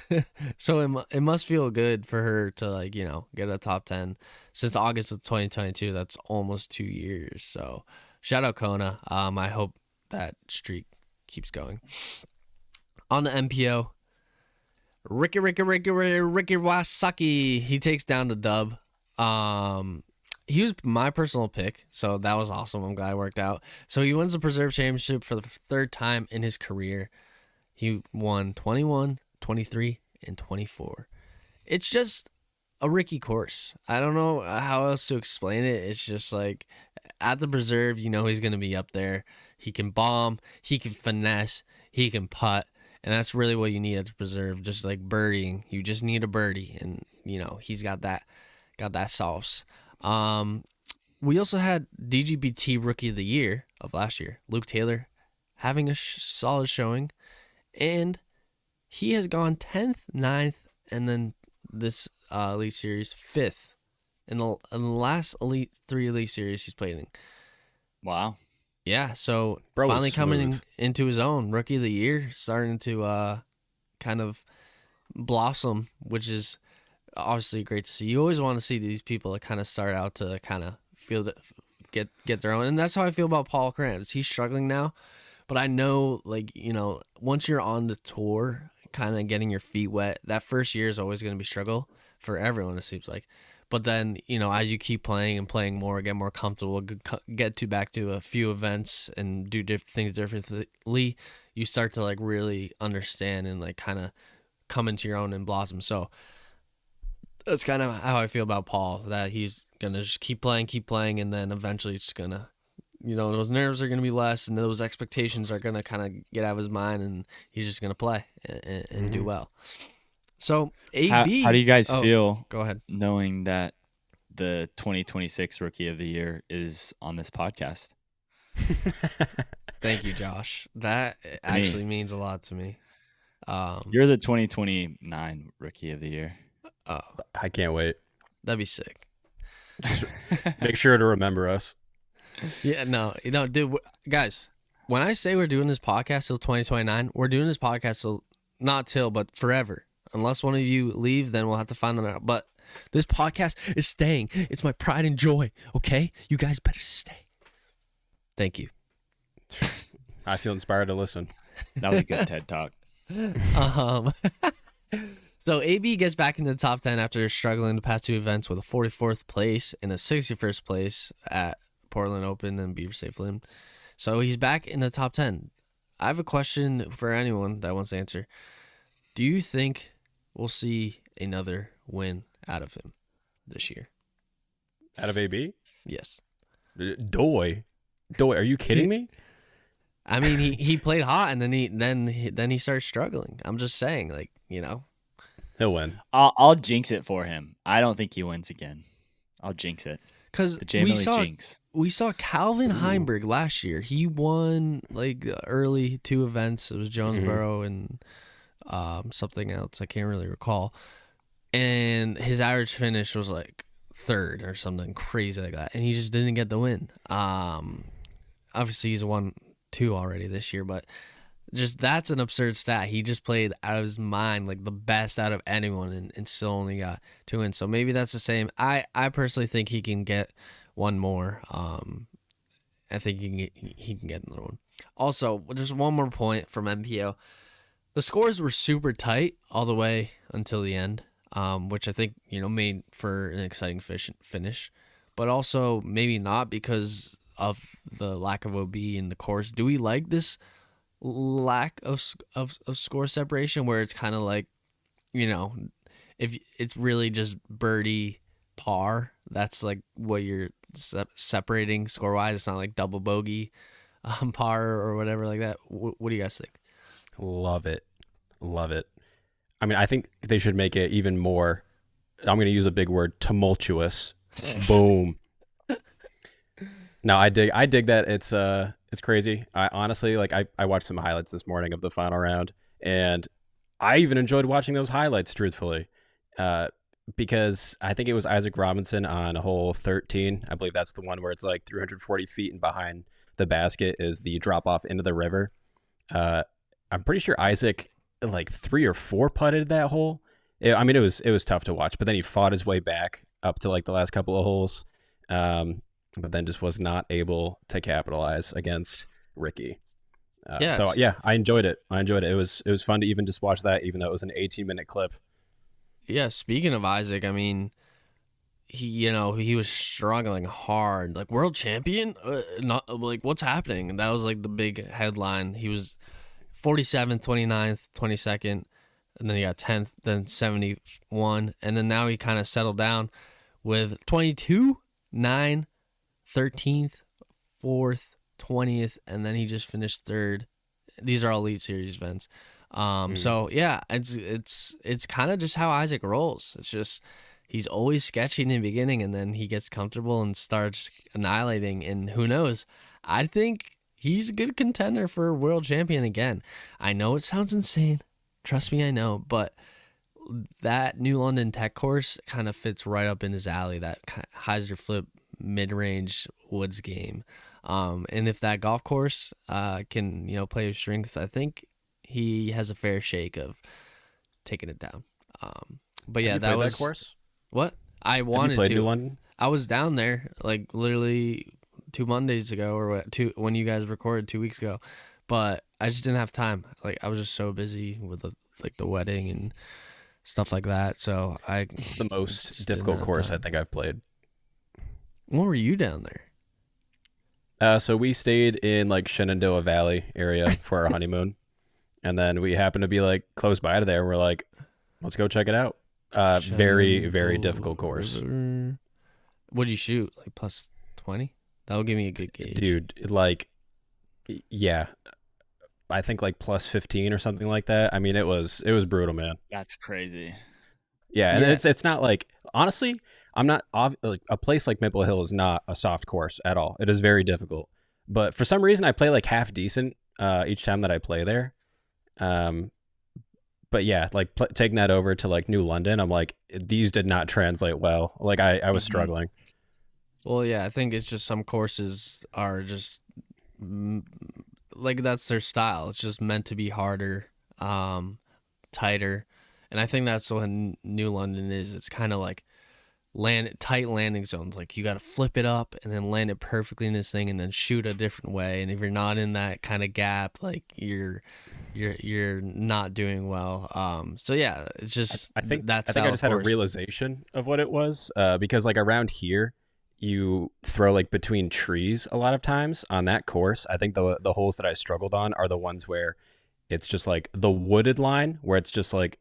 So it must feel good for her to like, you know, get a top 10 since August of 2022. That's almost 2 years. So shout out Kona. I hope that streak keeps going. On the MPO, Ricky Wasaki. He takes down the dub. He was my personal pick, so that was awesome. I'm glad it worked out. So he wins the Preserve Championship for the third time in his career. He won 21, 23, and 24. It's just a Ricky course. I don't know how else to explain it. It's just like at the Preserve, you know he's going to be up there. He can bomb, he can finesse, he can putt, and that's really what you need at the Preserve. Just like birdieing, you just need a birdie, and you know he's got that sauce. We also had DGBT Rookie of the Year of last year, Luke Taylor, having a solid showing. And he has gone 10th, 9th, and then this Elite Series 5th in the last 3 Elite Series he's played in. Wow. yeah, so Bro was finally coming smooth. into his own, rookie of the year, starting to kind of blossom, which is obviously great to see. You always want to see these people that kind of start out to kind of feel that get their own, and that's how I feel about Paul Kranz. He's struggling now, but I know, like, once you're on the tour, kind of getting your feet wet, that first year is always going to be struggle for everyone, it seems like. But then, as you keep playing and playing more, get more comfortable, get to back to a few events and do things differently, you start to like really understand and like kind of come into your own and blossom. So that's kind of how I feel about Paul, that he's going to just keep playing, and then eventually it's going to, those nerves are going to be less, and those expectations are going to kind of get out of his mind, and he's just going to play and do well. So, AB. How do you guys oh, feel Go ahead. knowing that the 2026 Rookie of the Year is on this podcast? Thank you, Josh. That actually means a lot to me. You're the 2029 Rookie of the Year. Oh, I can't wait. that'd be sick. Make sure to remember us. Yeah, no, dude, guys, when I say we're doing this podcast till 2029, we're doing this podcast till, but forever. Unless one of you leave, then we'll have to find another. But this podcast is staying. It's my pride and joy, okay? You guys better stay. Thank you. I feel inspired to listen. That was a good TED Talk. So AB gets back into the top 10 after struggling the past two events with a 44th place and a 61st place at Portland Open and Beaver State Flim. So he's back in the top 10. I have a question for anyone that wants to answer. Do you think we'll see another win out of him this year? Out of AB? Yes. Doy, are you kidding me? I mean, he played hot, and then he started struggling. I'm just saying, like, He'll win. I'll jinx it for him. I don't think he wins again. I'll jinx it. Because we saw Calvin Heimberg last year. He won like early two events. It was Jonesboro and something else. I can't really recall. And his average finish was like third or something crazy like that. And he just didn't get the win. Obviously, he's won two already this year, but just that's an absurd stat. He just played out of his mind, like the best out of anyone, and still only got two wins. So maybe that's the same. I personally think he can get one more. I think he can get another one. Also, just one more point from MPO. The scores were super tight all the way until the end, which I think made for an exciting finish, but also maybe not because of the lack of OB in the course. Do we like this lack of score separation where it's kind of like, if it's really just birdie par, that's like what you're separating score wise? It's not like double bogey par or whatever like that. What do you guys think? Love it. I mean, I think they should make it even more, I'm going to use a big word, tumultuous. Boom. No, I dig that. It's crazy. I honestly, like, I watched some highlights this morning of the final round, and I even enjoyed watching those highlights, truthfully, because I think it was Isaac Robinson on hole 13. I believe that's the one where it's like 340 feet, and behind the basket is the drop off into the river. I'm pretty sure Isaac like 3 or 4 putted that hole. It was tough to watch, but then he fought his way back up to like the last couple of holes. But then just was not able to capitalize against Ricky. Yes. So yeah, I enjoyed it. It was fun to even just watch that, even though it was an 18-minute clip. Yeah. Speaking of Isaac, I mean, he was struggling hard, like world champion. Not like what's happening. And that was like the big headline. He was 47th, 29th, 22nd, and then he got 10th, then 71, and then now he kind of settled down with 22, 9. 13th, 4th, 20th, and then he just finished third. These are all Elite Series events. So yeah, it's kind of just how Isaac rolls. It's just he's always sketchy in the beginning, and then he gets comfortable and starts annihilating. And who knows? I think he's a good contender for world champion again. I know it sounds insane. Trust me, I know, but that New London Tech course kind of fits right up in his alley. That Heiser flip mid-range woods game. And if that golf course can play his strengths, I think he has a fair shake of taking it down. But Have yeah, you that played was that course? what I Have you wanted played New to. London? I was down there like literally 2 Mondays ago, or when you guys recorded 2 weeks ago, but I just didn't have time. Like I was just so busy with the wedding and stuff like that. So I It's the most just didn't difficult have course I time. think I've played. When were you down there? So we stayed in like Shenandoah Valley area for our honeymoon, and then we happened to be like close by to there. We're like, let's go check it out. Very, very Shenandoah difficult course, River. What'd you shoot? Like plus 20? That'll give me a good gauge. dude. Like, yeah, I think like plus 15 or something like that. I mean, it was brutal, man. That's crazy. Yeah, and Yeah. it's not like honestly, I'm not like a place like Maple Hill is not a soft course at all. It is very difficult, but for some reason I play like half decent each time that I play there. Um, but yeah, like taking that over to like New London, I'm like these did not translate well. Like I was Mhm. struggling. Well, yeah, I think it's just some courses are just mm, like that's their style. It's just meant to be harder, tighter, and I think that's what New London is. It's kind of like tight landing zones. Like you got to flip it up and then land it perfectly in this thing, and then shoot a different way. And if you're not in that kind of gap, like you're not doing well. So yeah, it's just I think that I think I style just of had a course. realization of what it was because like around here you throw like between trees a lot of times on that course. I think the holes that I struggled on are the ones where it's just like the wooded line where it's just like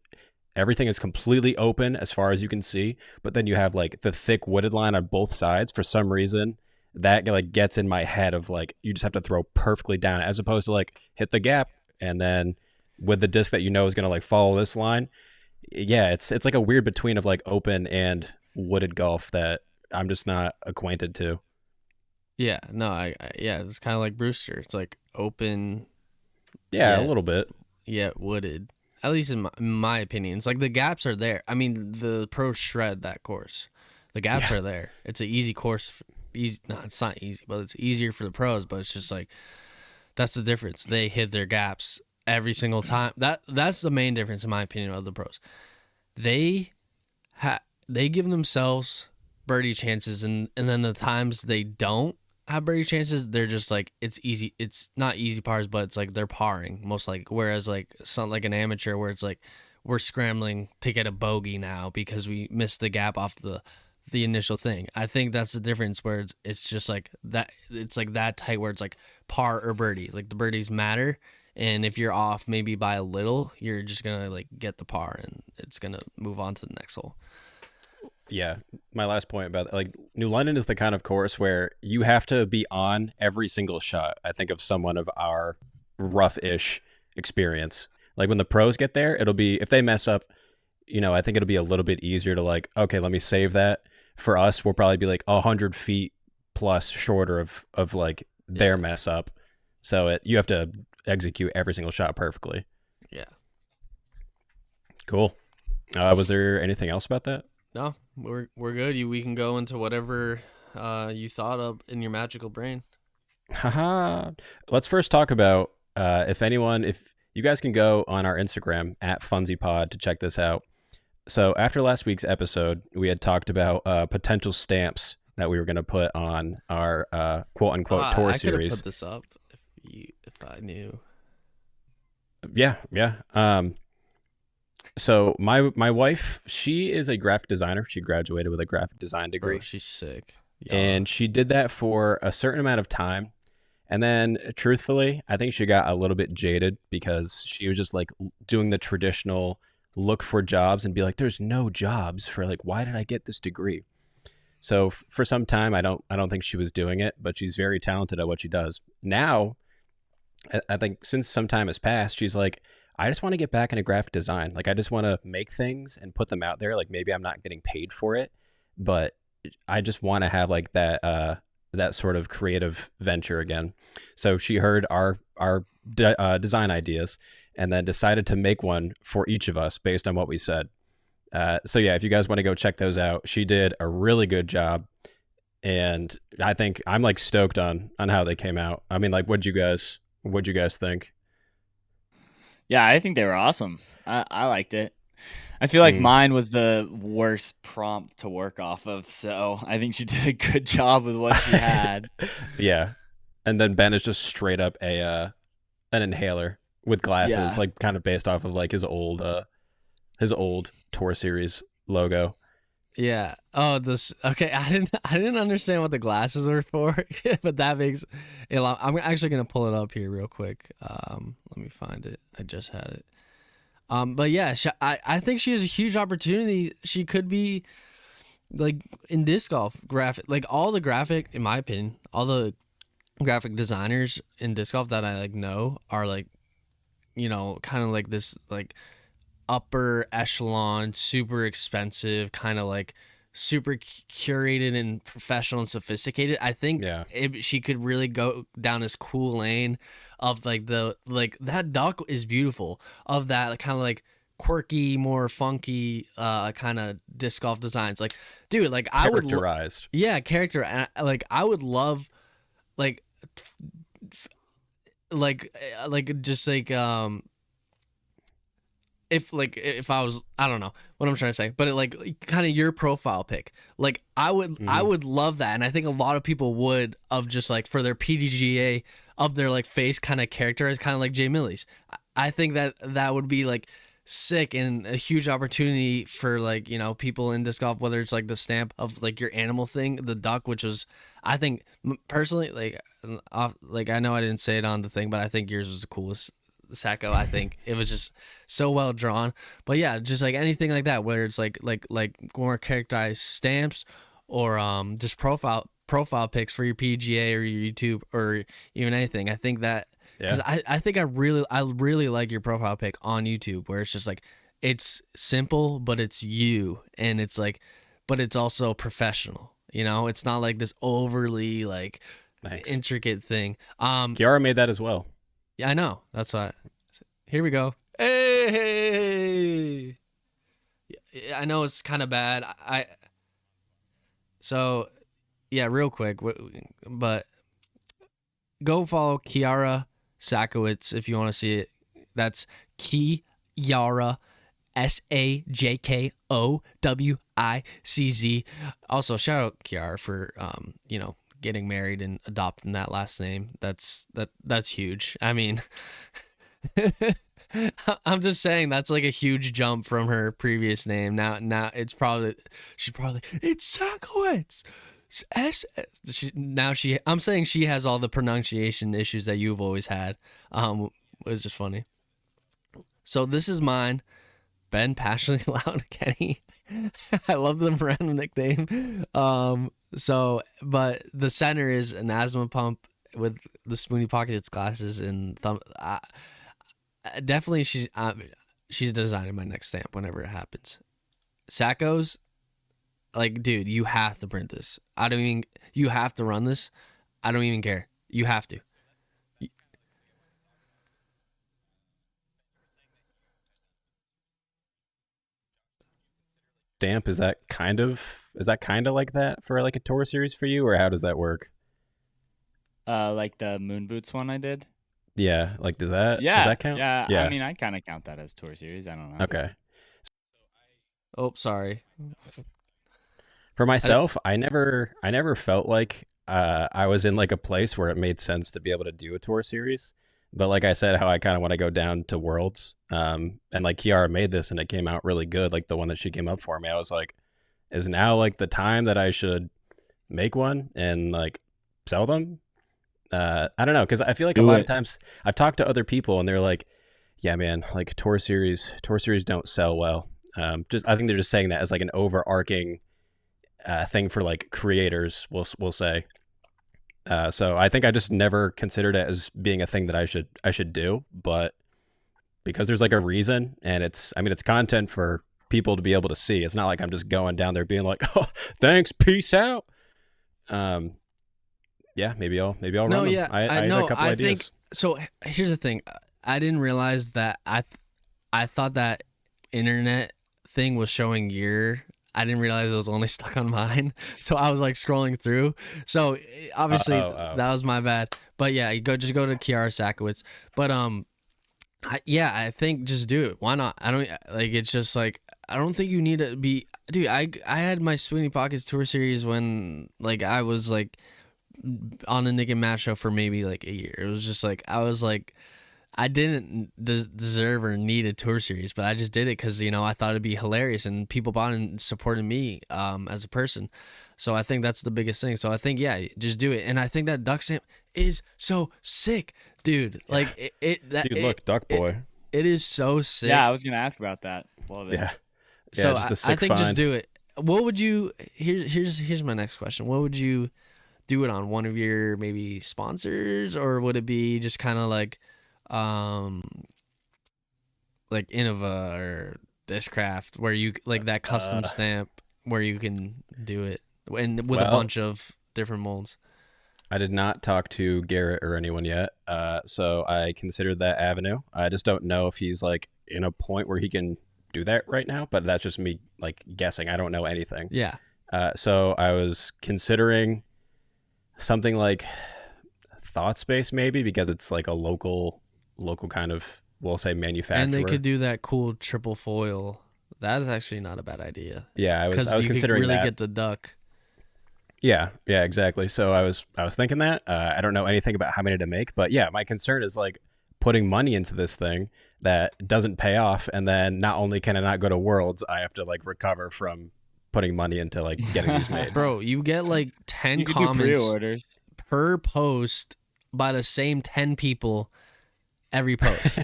everything is completely open as far as you can see, but then you have like the thick wooded line on both sides. For some reason that like gets in my head of like you just have to throw perfectly down as opposed to like hit the gap and then with the disc that you know is going to like follow this line. Yeah, it's like a weird between of like open and wooded golf that I'm just not acquainted to. Yeah, no, yeah, it's kind of like Brewster. It's like open Yeah, a yet little bit. yet wooded. At least in my opinion, it's like the gaps are there. I mean, the pros shred that course. The gaps Yeah. are there. It's an easy course. Easy, no, it's not easy, but it's easier for the pros. But it's just like that's the difference. They hit their gaps every single time. That's the main difference in my opinion of the pros. They they give themselves birdie chances, and then the times they don't have birdie chances, they're just like it's easy. It's not easy pars, but it's like they're parring most like. Whereas like some like an amateur where it's like we're scrambling to get a bogey now because we missed the gap off the initial thing. I think that's the difference where it's just like that. It's like that tight where it's like par or birdie. Like the birdies matter. And if you're off maybe by a little, you're just gonna like get the par, and it's gonna move on to the next hole. Yeah, my last point about like New London is the kind of course where you have to be on every single shot. I think of someone of our rough-ish experience. Like when the pros get there, it'll be if they mess up, I think it'll be a little bit easier to like, okay, let me save that. For us, we'll probably be like 100 feet plus shorter of like their Yeah, mess up. So you have to execute every single shot perfectly. yeah. Cool. Was there anything else about that? No, we're good. We can go into whatever you thought of in your magical brain. Haha. Let's first talk about if you guys can go on our Instagram at FunsyPod to check this out. So after last week's episode, we had talked about potential stamps that we were going to put on our quote unquote tour I could have series. put this up if I knew. Yeah, yeah. So my wife, she is a graphic designer. She graduated with a graphic design Bro, degree, she's sick. Yeah. and she did that for a certain amount of time. And then, truthfully, I think she got a little bit jaded because she was just like doing the traditional look for jobs and be like, "There's no jobs for like, why did I get this degree?" So for some time, I don't think she was doing it, but she's very talented at what she does. Now, I think since some time has passed, she's like, I just want to get back into graphic design. Like, I just want to make things and put them out there. Like, maybe I'm not getting paid for it, but I just want to have like that sort of creative venture again. So she heard our design ideas and then decided to make one for each of us based on what we said. So yeah, if you guys want to go check those out, she did a really good job. and I think I'm like stoked on how they came out. I mean, like, what'd you guys think? Yeah, I think they were awesome. I liked it. I feel like Mm, mine was the worst prompt to work off of, so I think she did a good job with what she had. yeah, and then Ben is just straight up a an inhaler with glasses, Yeah. like kind of based off of like his old tour series logo. Yeah. Oh, this. Okay, I didn't understand what the glasses were for, but that makes a lot. I'm actually gonna pull it up here real quick. Let me find it. I just had it. But yeah, I think she has a huge opportunity. She could be like in disc golf graphic, like all the graphic, in my opinion, all the graphic designers in disc golf that I like know are like, kind of like this like upper echelon, super expensive, kind of like super curated and professional and sophisticated. I think Yeah, she could really go down this cool lane of like that duck is beautiful, of that kind of like quirky, more funky kind of disc golf designs. Like, dude, like characterized. yeah, character. And like I would love like just like if I was, I don't know what I'm trying to say, but like kind of your profile pic. Like I Hmm. would love that, and I think a lot of people would, of just like for their PDGA of their like face kind of character, as kind of like Jay Millie's. I think that would be like sick and a huge opportunity for like people in disc golf, whether it's like the stamp of like your animal thing, the duck, which was, I think personally, like I know I didn't say it on the thing, but I think yours was the coolest, Sajko. I think it was just so well drawn. But yeah, just like anything like that, where it's like more characterized stamps, or just profile pics for your PGA or your YouTube or even anything. I think that, because Yeah, I think I really like your profile pic on YouTube, where it's just like it's simple but it's you, and it's like, but it's also professional. It's not like this overly like thanks. intricate thing. Kiara made that as well. Yeah, I know. That's why. Here we go. Hey, I know it's kind of bad. So yeah, real quick, but go follow Kiara Sakowitz if you want to see it. That's Kiara, Sajkowicz. Also, shout out Kiara for getting married and adopting that last name. That's huge. I mean, I'm just saying that's like a huge jump from her previous name. Now she's probably it's Sakowitz. I'm saying she has all the pronunciation issues that you've always had. It was just funny. So this is mine. Ben Passionately Loud Kenny. I love the random nickname. But the center is an asthma pump with the spoony pockets, glasses, and thumb. Definitely, she's designing my next stamp whenever it happens. Sacco's, like, dude, you have to print this. I don't even. You have to run this. I don't even care. You have to. Stamp, is that kind of like that for like a tour series for you, or how does that work? Like the moon boots one I did. Yeah, like does Yeah, that count? yeah. I Yeah. mean, I kind of count that as tour series. I don't know. Okay. Oh, sorry. For I, myself, I never felt like I was in like a place where it made sense to be able to do a tour series. But like I said, how I kind of want to go down to Worlds, and like Kiara made this and it came out really good, like the one that she came up for me. I was like, is now like the time that I should make one and like sell them? I don't know, because I feel like a Do lot of it. times I've talked to other people and they're like, yeah, man, like tour series don't sell well. Just I think they're just saying that as like an overarching thing for like creators, we'll say. So I think I just never considered it as being a thing that I should do, but because there's like a reason, and I mean it's content for people to be able to see. It's not like I'm just going down there being like, oh, thanks, peace out. Um, yeah, maybe I'll no, run them. yeah, I I had a know. couple I think ideas. so. Here's the thing. I didn't realize that I thought that internet thing was showing your I didn't realize it was only stuck on mine. So I was like scrolling through. So obviously that was my bad. But yeah, you just go to Kiara Sakowicz. But I think just do it. Why not? I don't like. It's just like I don't think you need to be, dude. I had my Sweeney Pockets tour series when like I was like on a Nick and Matt show for maybe like a year. It was just like I was like I didn't deserve or need a tour series, but I just did it because I thought it'd be hilarious and people bought and supported me as a person. So I think that's the biggest thing. So I think just do it. And I think that duck stamp is so sick, dude. Like look, Duck Boy. It is so sick. Yeah, I was gonna ask about that. Love it. Yeah. So I think find. just do it. What would you? Here's my next question. What would you do it on? One of your maybe sponsors, or would it be just kind of like Innova or Discraft, where you like that custom stamp where you can do it and with a bunch of different molds? I did not talk to Garrett or anyone yet, so I considered that avenue. I just don't know if he's like in a point where he can do that right now, but that's just me like guessing. I don't know anything. Yeah. So I was considering something like Thought Space maybe, because it's like a local kind of, we'll say, manufacturer. And they could do that cool triple foil. That is actually not a bad idea. Yeah, I was you considering could really that. get the duck. Yeah, exactly. So I was thinking that. I don't know anything about how many to make, but yeah, my concern is like putting money into this thing that doesn't pay off, and then not only can I not go to Worlds, I have to like recover from putting money into like getting these made. Bro, you get like 10 You could comments do pre-orders per post by the same 10 people every post.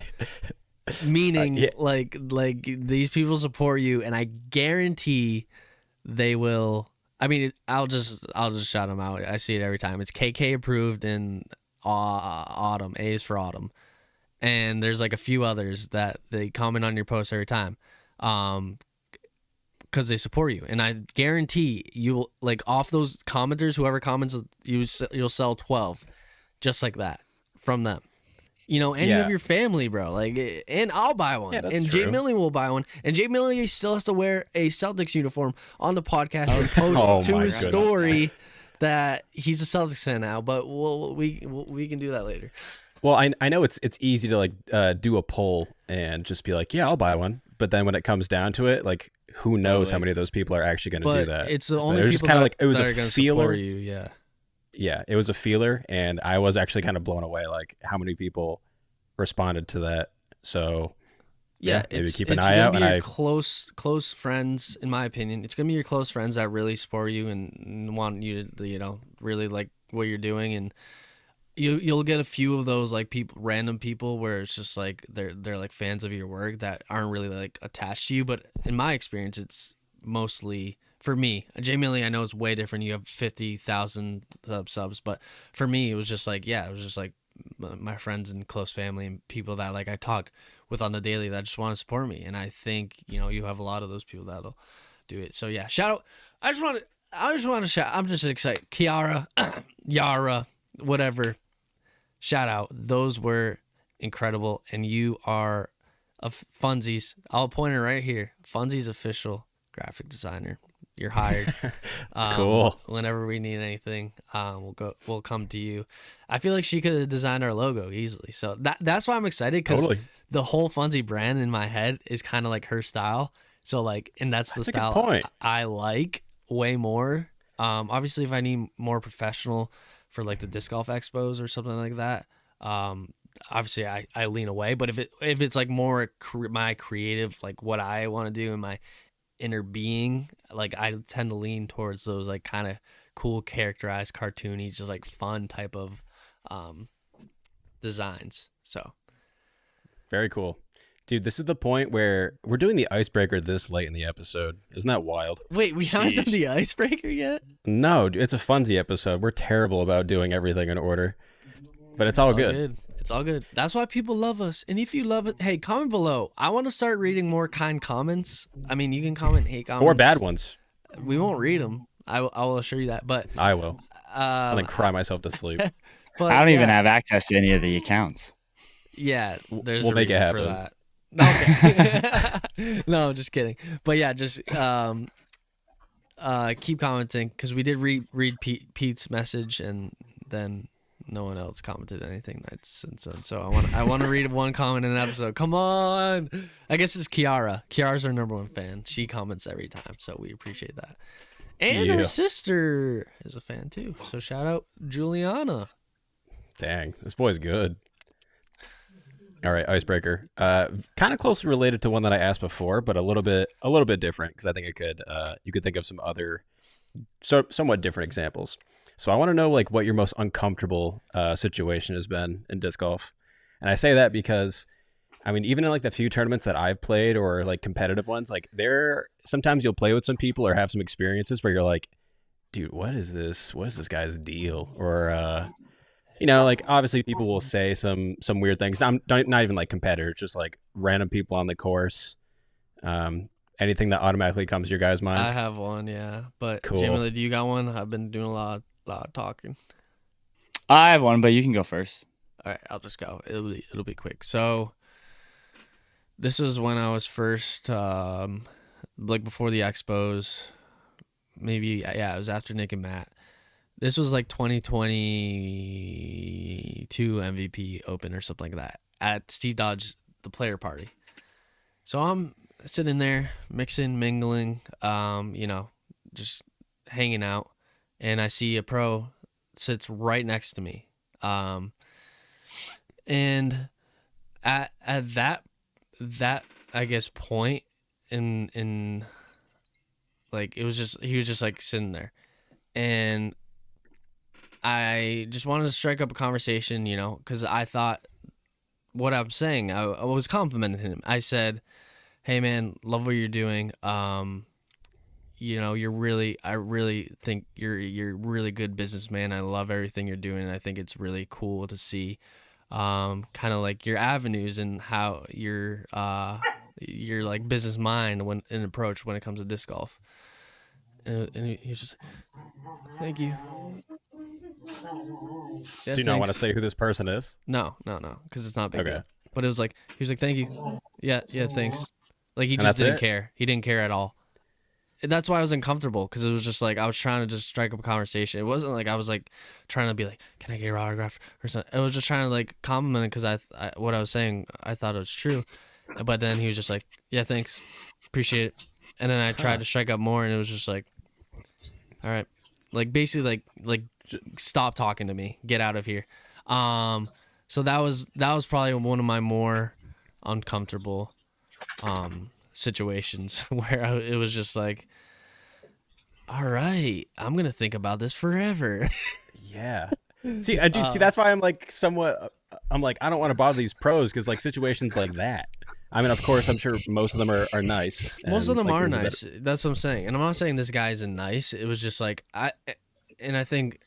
Meaning like these people support you, and I guarantee they will. I mean, I'll just shout them out. I see it every time. It's KK approved in Autumn. A is for Autumn. And there's like a few others that they comment on your posts every time. Because they support you. And I guarantee you'll, like, off those commenters, whoever comments, you'll sell 12 just like that from them. And you have your family, bro. Like, and I'll buy one. Yeah, and true. Jay Millie will buy one. And Jay Millie still has to wear a Celtics uniform on the podcast and post to his story that he's a Celtics fan now. But we can do that later. Well, I know it's easy to like do a poll and just be like, yeah, I'll buy one. But then when it comes down to it, like, who knows how many of those people are actually going to do that? It's the only people that, like, it was that a are going to feeler. support you. Yeah. Yeah, it was a feeler, and I was actually kind of blown away, like how many people responded to that. So yeah, maybe keep an eye It's out. gonna be your close friends, in my opinion. It's gonna be your close friends that really support you and want you to, really like what you're doing, and you'll get a few of those like random people where it's just like they're like fans of your work that aren't really like attached to you. But in my experience, it's mostly. For me, Jay Millie, I know it's way different. You have 50,000 subs, but for me, it was just like, my friends and close family and people that like I talk with on the daily that just want to support me. And I think, you have a lot of those people that'll do it. So yeah, shout out. I just want to shout. I'm just excited. Kiara, Yara, whatever. Shout out. Those were incredible. And you are Funsie's. I'll point it right here. Funsie's official graphic designer. You're hired. Cool. Whenever we need anything, we'll come to you. I feel like she could have designed our logo easily. So that's why I'm excited, because the whole Funsie brand in my head is kind of like her style. So like, and that's the style I like way more. Obviously, if I need more professional for like the disc golf expos or something like that, obviously I lean away. But if it's like more my creative, like what I want to do in my inner being, like I tend to lean towards those like kind of cool, characterized, cartoony, just like fun type of designs. So very cool, dude. This is the point where we're doing the icebreaker this late in the episode. Isn't that wild? Wait, we haven't done the icebreaker yet? No, dude, it's a Funsie episode. We're terrible about doing everything in order, but it's all good. It's all good. That's why people love us. And if you love it, hey, comment below. I want to start reading more kind comments. I mean, you can comment hate comments. Or bad ones. We won't read them. I will assure you that. But I will. I'll then cry myself to sleep. But I don't even have access to any of the accounts. Yeah, there's we'll a make reason it for happen. that. No, okay. No, just kidding. But yeah, just keep commenting because we did read Pete's message and then no one else commented anything since then. So I want to read one comment in an episode. Come on, I guess it's Kiara. Kiara's our number one fan. She comments every time, so we appreciate that. And her sister is a fan too. So shout out Juliana. Dang, this boy's good. All right, icebreaker. Kind of closely related to one that I asked before, but a little bit different because I think you could think of some other somewhat different examples. So I want to know like what your most uncomfortable situation has been in disc golf, and I say that because, I mean, even in like the few tournaments that I've played or like competitive ones, like sometimes you'll play with some people or have some experiences where you're like, dude, what is this? What is this guy's deal? Or like obviously people will say some weird things. Not even like competitors, just like random people on the course. Anything that automatically comes to your guys' mind? I have one, yeah. But cool. Jamie, do you got one? I've been doing a lot of talking. I have one, but you can go first. All right, I'll just go. It'll be quick. So this was when I was first, like before the Expos. Maybe it was after Nick and Matt. This was like 2022 MVP Open or something like that at Steve Dodge, the player party. So I'm sitting there, mixing, mingling, just hanging out, and I see a pro sits right next to me. And at that I guess point in like he was just like sitting there, and I just wanted to strike up a conversation, because I thought what I'm saying, I was complimenting him. I said, hey man, love what you're doing. I really think you're a really good businessman. I love everything you're doing. I think it's really cool to see kind of like your avenues and how your like business mind and approach when it comes to disc golf. And he was just, thank you. Yeah, do you not want to say who this person is? No, because it's not a big deal. But it was like, he was like, thank you. Yeah, thanks. Like, he just didn't care. He didn't care at all. And that's why I was uncomfortable, because it was just like, I was trying to just strike up a conversation. It wasn't like I was like trying to be like, can I get your autograph or something. I was just trying to like compliment it because I what I was saying, I thought it was true. But then he was just like, yeah, thanks. Appreciate it. And then I tried to strike up more, and it was just like, all right. Like, basically, like stop talking to me. Get out of here. So that was probably one of my more uncomfortable situations where it was just like, all right, I'm gonna think about this forever. Yeah. See, I do see. That's why I'm like somewhat. I'm like, I don't want to bother these pros because like situations like that. I mean, of course, I'm sure most of them are nice. Most of them are nice. That's what I'm saying, and I'm not saying this guy isn't nice. It was just like I think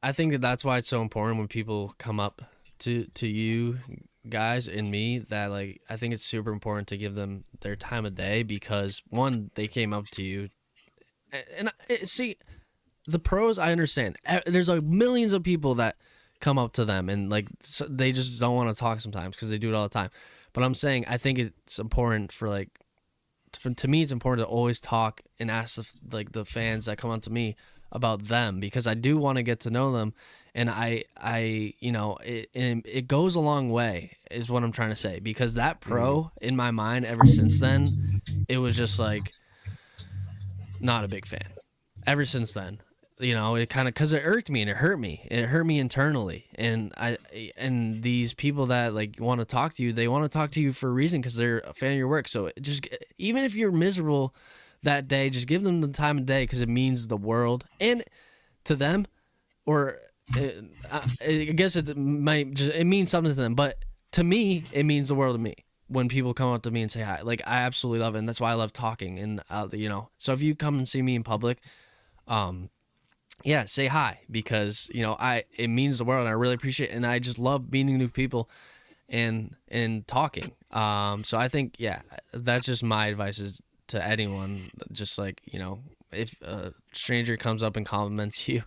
that's why it's so important when people come up to you guys and me, that like I think it's super important to give them their time of day, because one, they came up to you, and see, the pros, I understand. There's like millions of people that come up to them and like they just don't want to talk sometimes because they do it all the time. But I'm saying I think it's important for like to me, it's important to always talk and ask the fans that come up to me about them, because I do want to get to know them, and it goes a long way is what I'm trying to say, because that pro in my mind ever since then, it was just like not a big fan ever since then. It kind of, because it irked me and it hurt me internally, and these people that like want to talk to you, they want to talk to you for a reason, because they're a fan of your work. So just, even if you're miserable that day, just give them the time of day, because it means the world and to them, or I guess it means something to them, but to me it means the world to me when people come up to me and say hi. Like, I absolutely love it, and that's why I love talking. And so if you come and see me in public, say hi, because it means the world, and I really appreciate it, and I just love meeting new people and talking. So I think that's just my advice is to anyone, just like, if a stranger comes up and compliments you,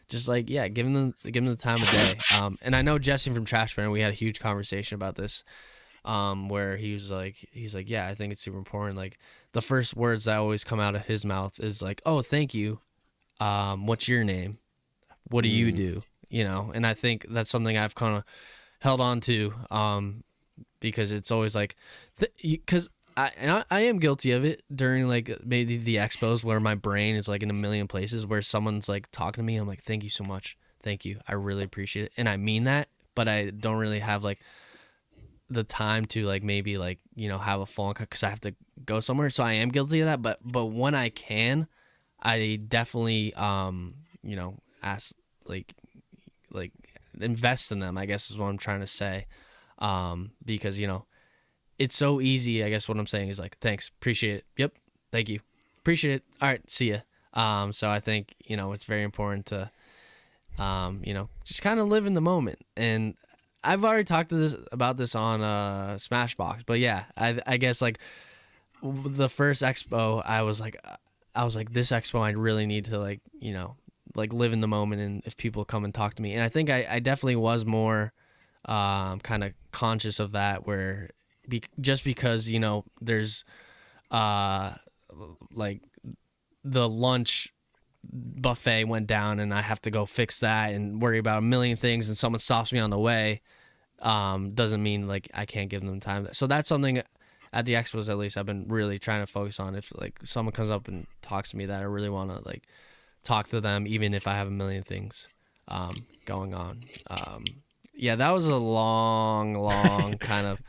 just like, give them the time of day. And I know Jesse from Trash Banner, we had a huge conversation about this. where he's like, yeah, I think it's super important. Like the first words that always come out of his mouth is like, oh, thank you. What's your name? What do you Mm. do? You know, and I think that's something I've kind of held on to, because it's always like, because I am guilty of it during like maybe the expos where my brain is like in a million places where someone's like talking to me. I'm like, thank you so much. Thank you. I really appreciate it. And I mean that, but I don't really have like the time to like maybe like, you know, have a phone call because I have to go somewhere. So I am guilty of that. But when I can, I definitely, you know, ask like, like invest in them, I guess is what I'm trying to say. Because, you know, it's so easy. I guess what I'm saying is like, thanks, appreciate it. Yep. Thank you. Appreciate it. All right. See ya. So I think, you know, it's very important to, you know, just kind of live in the moment. And I've already talked about this on Smashbox, but yeah, I guess like the first expo, I was like, this expo, I really need to like, you know, like live in the moment. And if people come and talk to me, and I think I definitely was more, kind of conscious of that, where just because, you know, there's like the lunch buffet went down and I have to go fix that and worry about a million things and someone stops me on the way, doesn't mean like I can't give them time. So that's something at the expos, at least, I've been really trying to focus on. If like someone comes up and talks to me, that I really want to like talk to them, even if I have a million things going on. Yeah, that was a long kind of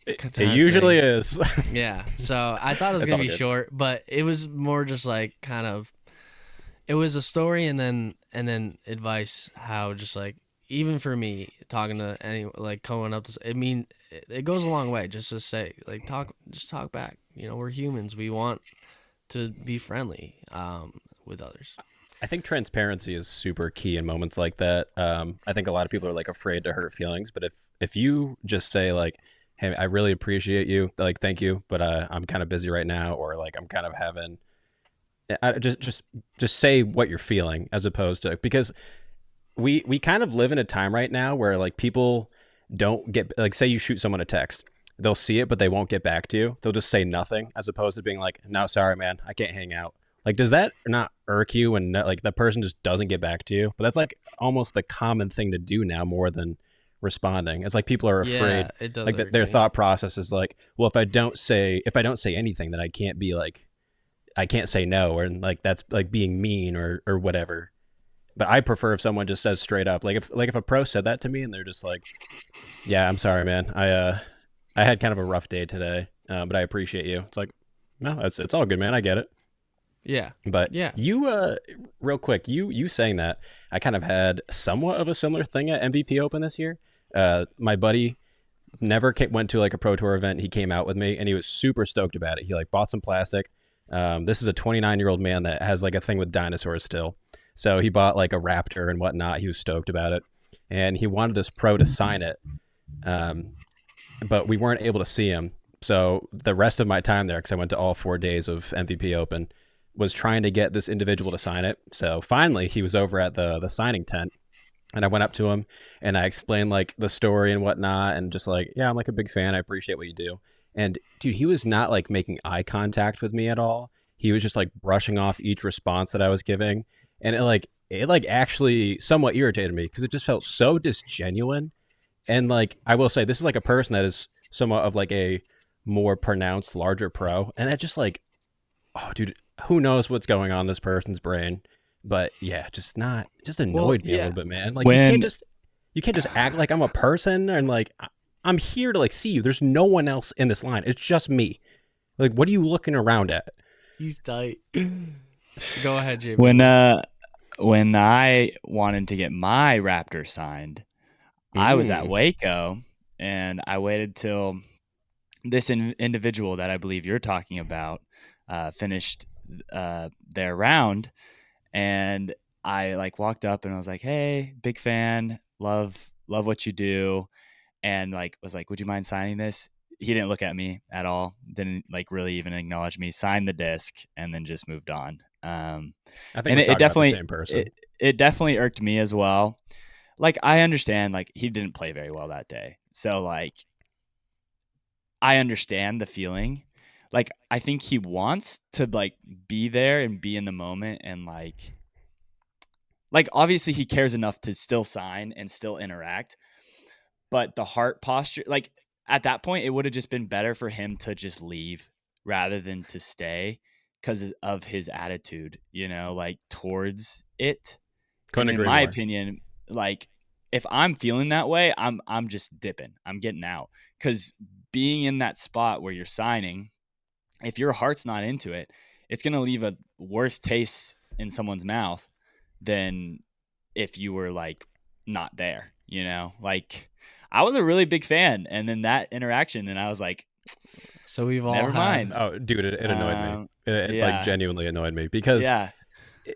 It thing. usually is. Yeah, so I thought it was It's gonna all be good. short, but it was more just like kind of, it was a story and then advice, how just like even for me talking to any like coming up to, I mean, it goes a long way just to say like talk back. You know, we're humans. We want to be friendly with others. I think transparency is super key in moments like that. I think a lot of people are like afraid to hurt feelings, but if you just say like, "Hey, I really appreciate you," like, "Thank you, but I'm kind of busy right now," or like, "I'm kind of having," just say what you're feeling, as opposed to, because we kind of live in a time right now where like people don't get, like, say you shoot someone a text, they'll see it but they won't get back to you, they'll just say nothing, as opposed to being like, "No, sorry man, I can't hang out." Like, does that not irk you when like the person just doesn't get back to you? But that's like almost the common thing to do now, more than responding. It's like people are Yeah, afraid, it does like that irk their me. thought process is like, well, if I don't say anything, then I can't be like, I can't say no, or like that's like being mean, or whatever. But I prefer if someone just says straight up, like if a pro said that to me and they're just like, "Yeah, I'm sorry, man. I had kind of a rough day today, but I appreciate you." It's like, no, it's all good, man. I get it. Yeah, But yeah. you, real quick, you saying that, I kind of had somewhat of a similar thing at MVP Open this year. My buddy never went to like a pro tour event. He came out with me and he was super stoked about it. He like bought some plastic. This is a 29-year-old man that has like a thing with dinosaurs still. So he bought like a raptor and whatnot. He was stoked about it, and he wanted this pro to sign it. Um, but we weren't able to see him. So the rest of my time there, because I went to all 4 days of MVP Open, was trying to get this individual to sign it. So finally, he was over at the signing tent, and I went up to him and I explained like the story and whatnot, and just like, "Yeah, I'm like a big fan. I appreciate what you do." And dude, he was not like making eye contact with me at all. He was just like brushing off each response that I was giving, and it like actually somewhat irritated me because it just felt so disgenuine. And like, I will say, this is like a person that is somewhat of like a more pronounced larger pro, and that just like, oh dude, who knows what's going on in this person's brain. But yeah, just Well, annoyed me a yeah. little bit, man. Like, When you can't just act like I'm a person, and like, I'm here to like see you. There's no one else in this line. It's just me. Like, what are you looking around at? He's tight. Go ahead, when JP. uh when I wanted to get my Raptor signed, I was at Mm. Waco and I waited till this individual that I believe you're talking about finished their round, and I like walked up and I was like, "Hey, big fan, love what you do," and like was like, "Would you mind signing this?" He didn't look at me at all, didn't like really even acknowledge me. Signed the disc and then just moved on. I think And we're it talking about the definitely same person. it definitely irked me as well. Like I understand, like he didn't play very well that day, so like I understand the feeling. Like, I think he wants to like be there and be in the moment, and like obviously he cares enough to still sign and still interact, but the heart posture, like at that point, it would have just been better for him to just leave rather than to stay because of his attitude, like towards it. Couldn't And in agree my more. opinion, like if I'm feeling that way, I'm just dipping. I'm getting out because being in that spot where you're signing, if your heart's not into it, it's gonna leave a worse taste in someone's mouth than if you were like not there. Like I was a really big fan, and then that interaction, and I was like, So we've all never had. mind. Oh, dude, it annoyed me. It like Yeah, genuinely annoyed me because yeah,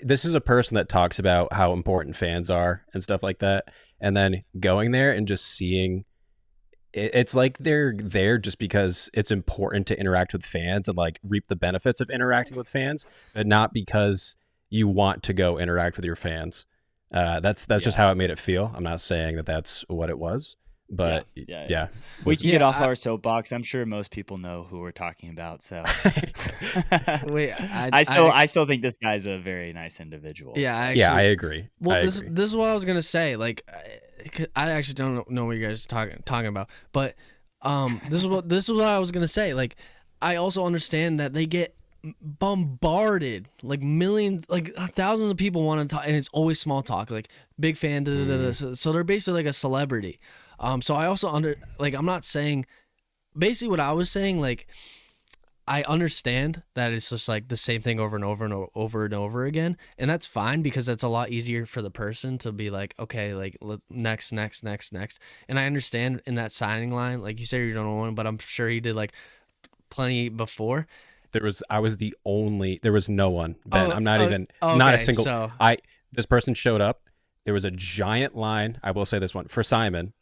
this is a person that talks about how important fans are and stuff like that, and then going there and just seeing it's like they're there just because it's important to interact with fans and like reap the benefits of interacting with fans, but not because you want to go interact with your fans. That's just yeah, how it made it feel. I'm not saying that that's what it was, yeah, but yeah. yeah, We was can get off Yeah. our soapbox. I'm sure most people know who we're talking about. So Wait. I still think this guy's a very nice individual. Yeah. I But yeah, I actually. agree. Well, I this agree. this is what I was gonna say. Like, I actually don't know what you guys are talking about, but this is what I was gonna say. Like, I also understand that they get bombarded, like millions, like thousands of people want to talk, and it's always small talk, like big fan. Da, da, da, da. Mm. So they're basically like a celebrity. So I also like I'm not saying basically what I was saying, like I understand that it's just like the same thing over and over and over and over again, and that's fine because that's a lot easier for the person to be like, okay, like next, next, next, next. And I understand in that signing line, like you said, you don't know one, but I'm sure he did like plenty before. I was the only, there was no one. Ben, Oh, I'm not even, not a okay, single, so this person showed up. There was a giant line. I will say this one for Simon,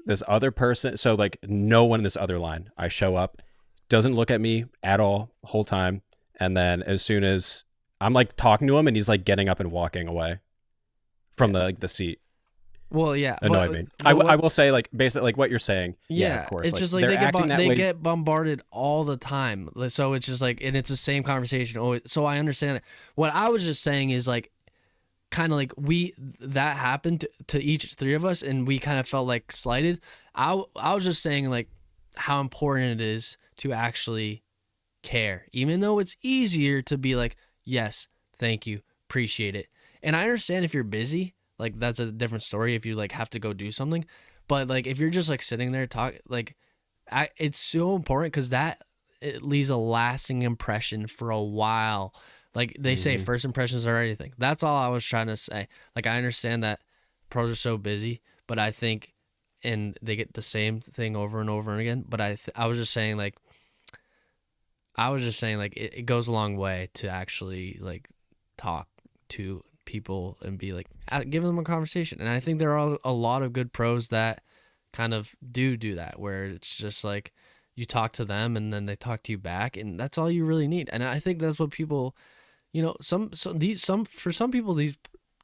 this other person. So like no one in this other line. I show up, doesn't look at me at all whole time. And then as soon as I'm like talking to him and he's like getting up and walking away from yeah, the seat. well, yeah, Annoyed me. but I what? will say like basically like what you're saying. Yeah, of Yeah, course. it's Like just like they're acting that they way. get bombarded all the time. So it's just like, and it's the same conversation always. So I understand it. What I was just saying is like kind of like that happened to each three of us, and we kind of felt like slighted. I was just saying like how important it is to actually care, even though it's easier to be like, yes, thank you, appreciate it. And I understand if you're busy, like that's a different story if you like have to go do something. But like if you're just like sitting there talk, like it's so important because that it leaves a lasting impression for a while. Like they say, Mhm. first impressions are everything. That's all I was trying to say. Like I understand that pros are so busy, but I think, and they get the same thing over and over again. But I was just saying like it goes a long way to actually like talk to people and be like give them a conversation. And I think there are a lot of good pros that kind of do that, where it's just like you talk to them and then they talk to you back, and that's all you really need. And I think that's what people, some for some people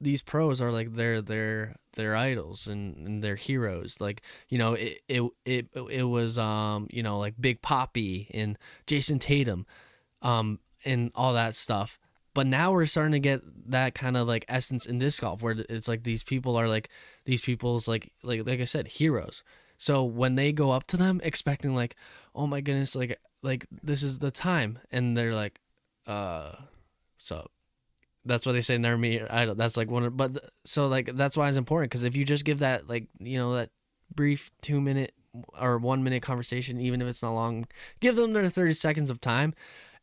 these pros are like their idols and their heroes. Like it was like Big Poppy and Jason Tatum, and all that stuff. But now we're starting to get that kind of like essence in disc golf, where it's like these people are like these people's like I said, heroes. So when they go up to them expecting like, oh my goodness, like this is the time, and they're like, so that's what they say. Never meet your idol. That's like so like that's why it's important, because if you just give that like that brief 2 minute or 1 minute conversation, even if it's not long, give them their 30 seconds of time,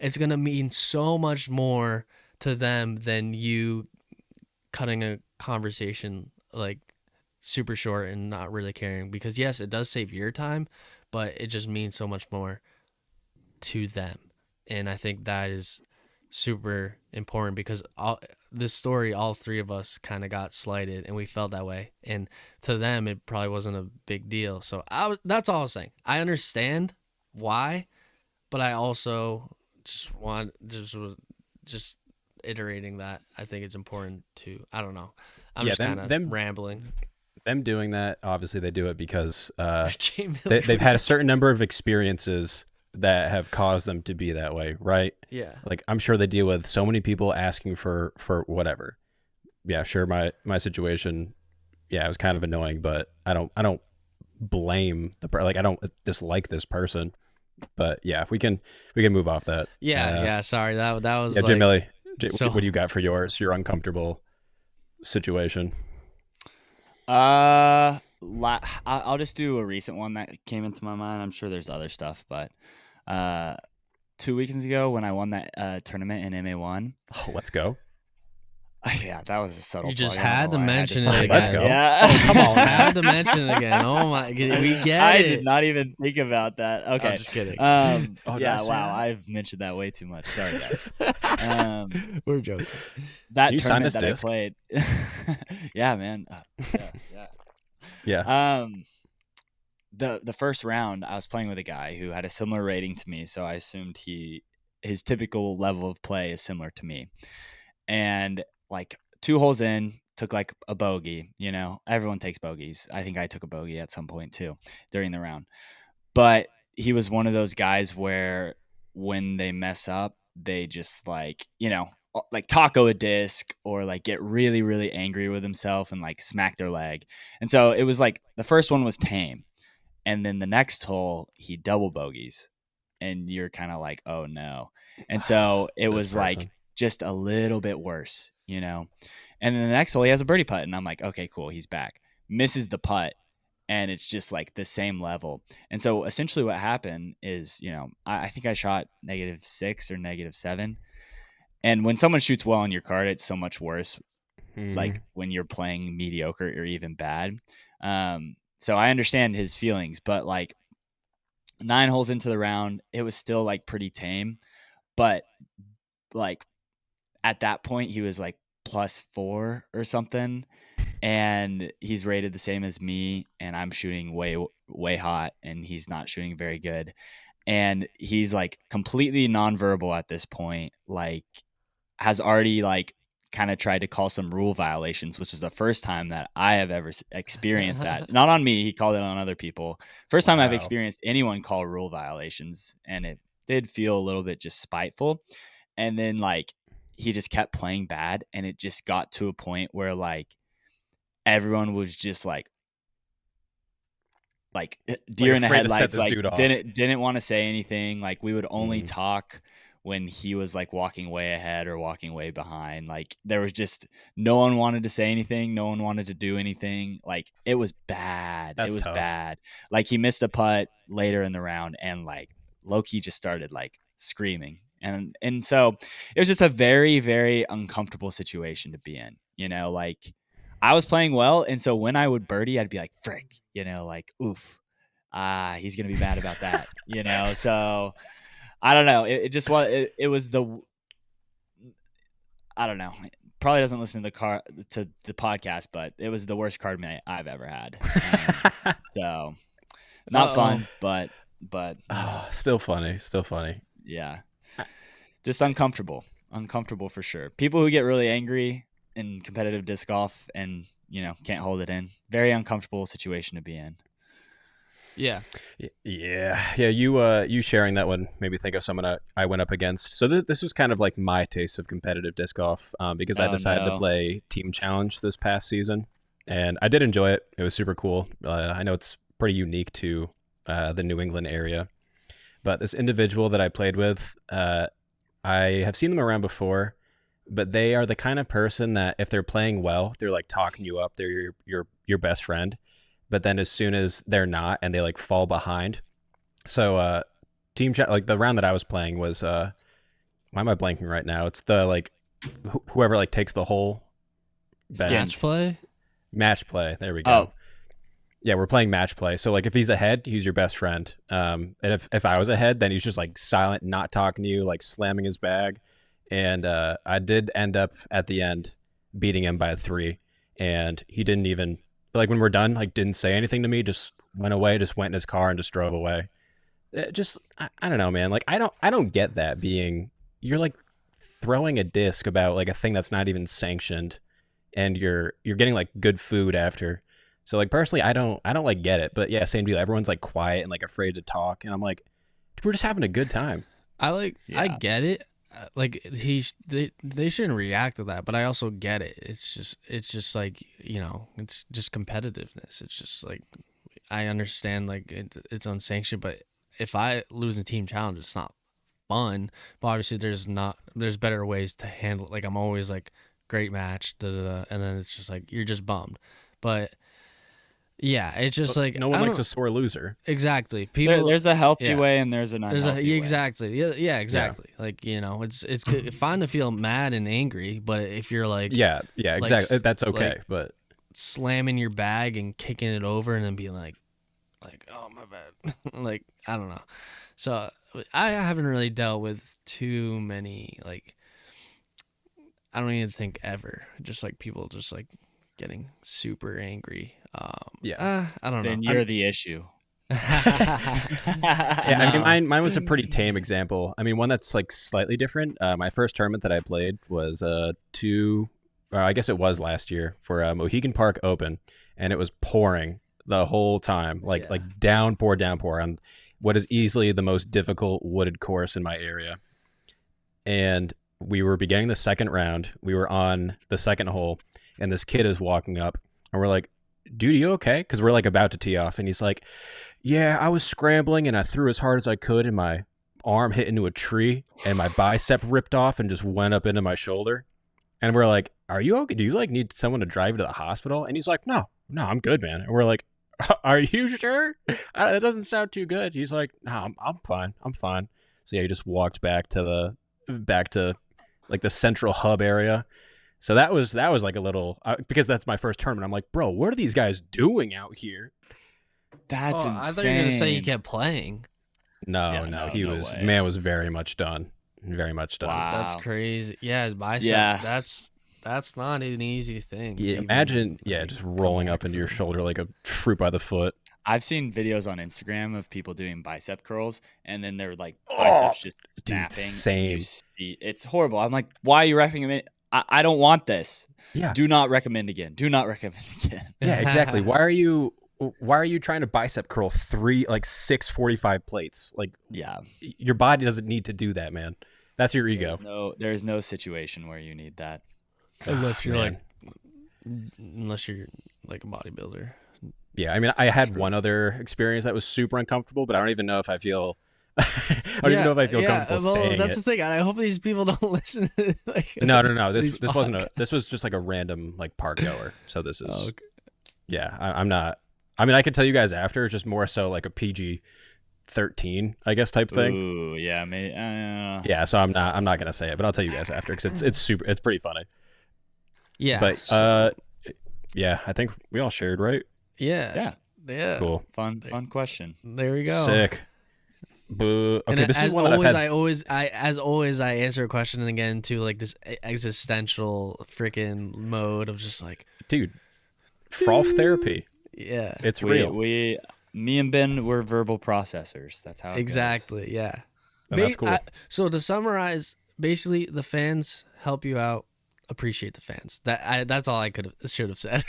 it's gonna mean so much more to them than you cutting a conversation like super short and not really caring. Because yes, it does save your time, but it just means so much more to them. And I think that is super important, because this story, all three of us kind of got slighted and we felt that way, and to them it probably wasn't a big deal. So that's all I was saying. I understand why, but I also just iterating that I think it's important to, I don't know, I'm Yeah, just kind of them rambling. them doing that, obviously they do it because Jay they've had a certain number of experiences that have caused them to be that way, right? Yeah. Like I'm sure they deal with so many people asking for whatever. Yeah, sure. My situation, yeah, it was kind of annoying, but I don't blame like I don't dislike this person, but yeah, we can move off that. Yeah. Sorry, that was Yeah, Jay like Millie, so. what do you got for your uncomfortable situation? I'll just do a recent one that came into my mind. I'm sure there's other stuff, but 2 weekends ago when I won that tournament in MA1. Oh, let's go. Yeah, that was a subtle. You just plug. I don't had know to why I had mention say it Let's again. go. Yeah. Oh, come You just on. had to mention it again. Oh my, we get I it. did not even think about that. Okay. I'm just kidding. Oh, did Yeah. I say Wow. that? I've mentioned that way too much. Sorry, guys. We're joking. That Can you sign tournament this that disc? I played. Yeah, man. Yeah. Yeah. The first round I was playing with a guy who had a similar rating to me, so I assumed his typical level of play is similar to me. And like 2 holes in, took like a bogey, everyone takes bogeys. I think I took a bogey at some point too during the round. But he was one of those guys where when they mess up, they just like taco a disc or like get really, really angry with himself and like smack their leg. And so it was like the first one was tame. And then the next hole, he double bogeys. And you're kind of like, oh no. And so it This was like person. just a little bit worse. And then the next hole, he has a birdie putt. And I'm like, okay, cool. He's back. Misses the putt. And it's just like the same level. And so essentially what happened is, I think I shot -6 or -7. And when someone shoots well on your card, it's so much worse. Like when you're playing mediocre or even bad. So I understand his feelings, but like 9 holes into the round, it was still like pretty tame. But like at that point, he was like +4 or something. And he's rated the same as me. And I'm shooting way, way hot. And he's not shooting very good. And he's like completely nonverbal at this point. Like has already like kind of tried to call some rule violations, which is the first time that I have ever experienced that. Not on me, he called it on other people. First time I've Wow. experienced anyone call rule violations, and it did feel a little bit just spiteful. And then like he just kept playing bad, and it just got to a point where like everyone was just like deer in the afraid to set headlights, this like dude off. didn't want to say anything. Like we would only talk when he was like walking way ahead or walking way behind. Like there was just no one wanted to say anything, no one wanted to do anything. Like it was bad. That's it was tough. bad. Like he missed a putt later in the round, and like Loki just started like screaming. And so it was just a very, very uncomfortable situation to be in. Like I was playing well, and so when I would birdie, I'd be like, frick, like, oof. He's gonna be mad about that. So I don't know. It just was. It was I don't know. Probably doesn't listen to the podcast, but it was the worst card mate I've ever had. So not fun, but Still funny. yeah, just uncomfortable for sure. People who get really angry in competitive disc golf and can't hold it in, very uncomfortable situation to be in. Yeah. You sharing that one made me think of someone I went up against. So this was kind of like my taste of competitive disc golf because I decided to play Team Challenge this past season, and I did enjoy it. It was super cool. I know it's pretty unique to the New England area, but this individual that I played with, I have seen them around before, but they are the kind of person that if they're playing well, they're like talking you up. They're your best friend. But then as soon as they're not and they like fall behind. So team chat, like the round that I was playing was why am I blanking right now? It's the like whoever like takes the whole Match play. There we go. Oh. Yeah, we're playing match play. So like if he's ahead, he's your best friend. And if I was ahead, then he's just like silent, not talking to you, like slamming his bag. And I did end up at the end beating him by 3, and he didn't even. Like when we're done, like didn't say anything to me, just went away, just went in his car and just drove away. I don't know, man. Like I don't get that being, you're like throwing a disc about like a thing that's not even sanctioned, and you're getting like good food after. So like personally, I don't like get it, but yeah, same deal. Everyone's like quiet and like afraid to talk, and I'm like, dude, we're just having a good time. I Yeah. get it. Like they shouldn't react to that, but I also get it. It's just like, you know, it's just competitiveness. It's just like, I understand like it's unsanctioned, but if I lose a team challenge, it's not fun. But obviously there's better ways to handle it. Like I'm always like, great match, da, da, da, and then it's just like you're just bummed. But yeah, it's just But like, no I one likes don't a sore loser. exactly. People, There's a healthy yeah. way and there's an There's unhealthy way. exactly, yeah, exactly. Like, you know, it's good, fine to feel mad and angry, but if you're like, Yeah, like, exactly. That's okay, like but slamming your bag and kicking it over and then being like, oh my bad, like I don't know. So I haven't really dealt with too many, like, I don't even think ever, just like people just like getting super angry. yeah. I don't know. Then you're the issue. Yeah, I mean, No. mine was a pretty tame example. I mean, one that's like slightly different. My first tournament that I played was I guess it was last year for Mohegan Park Open, and it was pouring the whole time, Yeah. like downpour on what is easily the most difficult wooded course in my area. And we were beginning the second round. We were on the second hole, and this kid is walking up, and we're like, dude, you okay? Because we're like about to tee off, and he's like, yeah, I was scrambling and I threw as hard as I could, and my arm hit into a tree, and my bicep ripped off and just went up into my shoulder. And we're like, are you okay? Do you like need someone to drive you to the hospital? And he's like, no, I'm good, man. And we're like, are you sure? That doesn't sound too good. He's like, no, I'm fine. I'm fine. So yeah, he just walked back to like the central hub area. So that was like a little because that's my first tournament. I'm like, bro, what are these guys doing out here? That's insane. I thought you were gonna say he kept playing. No, Yeah, no, no, he no was way. man was very much done, very much done. Wow. That's crazy. Yeah, his bicep. Yeah. That's not an easy thing. Yeah, to even, imagine, like, just come rolling back up into your from. shoulder like a fruit by the foot. I've seen videos on Instagram of people doing bicep curls and then they're like Oh, biceps just dude, snapping. same. You see, it's horrible. I'm like, why are you recommending it? I don't want this. Yeah, Do not recommend again. Do not recommend again. yeah, exactly. Why are you trying to bicep curl 645 plates? Like, Yeah. your body doesn't need to do that, man. That's your ego. There's no situation where you need that. unless you're Man. unless you're like a bodybuilder. Yeah, I mean, I had True. one other experience that was super uncomfortable, but I don't even know if I feel. I don't even know if I feel comfortable saying that's it. the thing. I hope these people don't listen. Like, No. these This wasn't podcasts. this was just like a random like park goer. So this is Oh, okay. yeah. I'm not. I mean, I could tell you guys after. It's just more so like a PG-13, I guess, type thing. Ooh, yeah, Yeah. So I'm not gonna say it, but I'll tell you guys after because it's pretty funny. Yeah. But yeah, I think we all shared, right? yeah. Cool. Fun question. There we go. Sick. Boo. Okay, And this as is one that always, I've had. I answer a question again to like this existential freaking mode of just like, Dude, froth therapy. yeah, It's real. Me and Ben were verbal processors. That's how it goes. exactly, yeah. And that's cool. So to summarize, basically, the fans help you out. Appreciate the fans. That's all I should have said.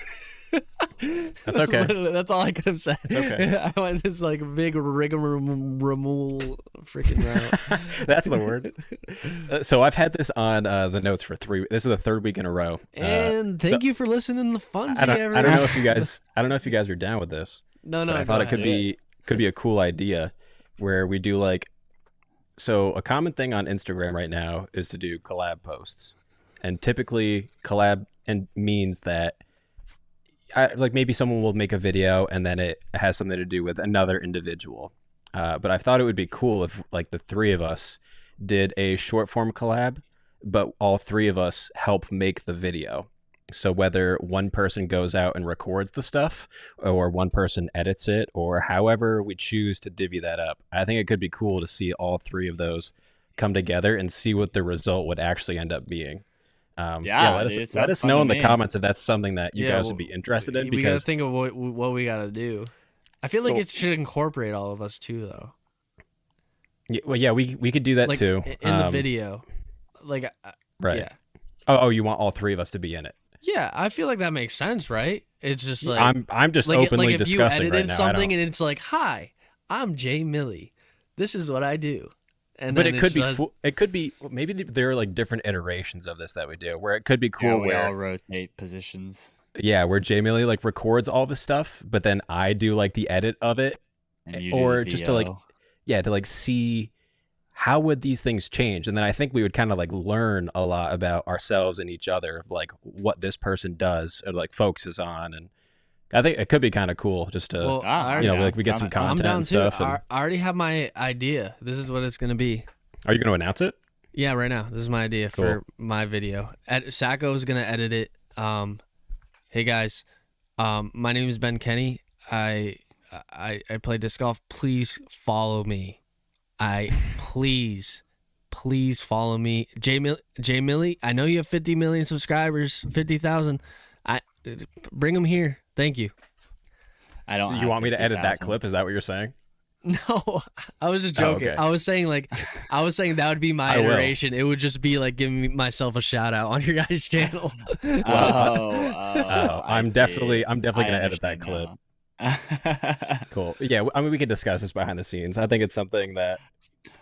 That's okay. Literally, that's all I could have said. It's okay. I went this like big rigmarole freaking route. That's the word. So I've had this on the notes for 3. This is the third week in a row. And thank you for listening to Funsie, I don't everyone. know if you guys. I don't know if you guys are down with this. No, But I go thought it ahead. could be a cool idea, where we do like. So a common thing on Instagram right now is to do collab posts, and typically collab and means that. Like maybe someone will make a video and then it has something to do with another individual. But I thought it would be cool if like the 3 of us did a short form collab, but all 3 of us help make the video. So whether one person goes out and records the stuff or one person edits it or however we choose to divvy that up, I think it could be cool to see all 3 of those come together and see what the result would actually end up being. Let dude, it us sounds fun know to in the me. comments if that's something that you guys well, would be interested in. We gotta Because think of what we gotta do. I feel like Well- it should incorporate all of us too, though. we could do that Like too. in the video, like right? yeah, Oh, you want all 3 of us to be in it? Yeah, I feel like that makes sense, right? It's just like I'm just like openly if you discussing edited right now. something and it's like, "Hi, I'm Jay Millie. This is what I do." And But then it could be maybe there are like different iterations of this that we do where it could be cool Yeah, we where all rotate positions where Jay Millie like records all the stuff, but then I do like the edit of it, and you do or the just to like VO. to like see how would these things change, and then I think we would kind of like learn a lot about ourselves and each other of like what this person does or like focuses on, and I think it could be kind of cool just to well, Ah, I I'm you know down. like we get Sound some like fun. I'm content down and too. stuff. And I already have my idea. This is what it's gonna be. are you going to announce it? Yeah, right now. This is my idea for my video. Sajko is gonna edit it. Hey guys, my name is Ben Kenny. I play disc golf. Please follow me. Please follow me. Jay Millie. I know you have 50 million subscribers, 50,000. Bring them here. Thank you. I don't. You have want me to edit that 50,000. clip? Is that what you're saying? No, I was just joking. okay. I was saying that would be my I will. iteration. It would just be like giving myself a shout out on your guys' channel. I'm definitely gonna edit that clip. clip. Cool. Yeah, I mean we can discuss this behind the scenes. I think it's something that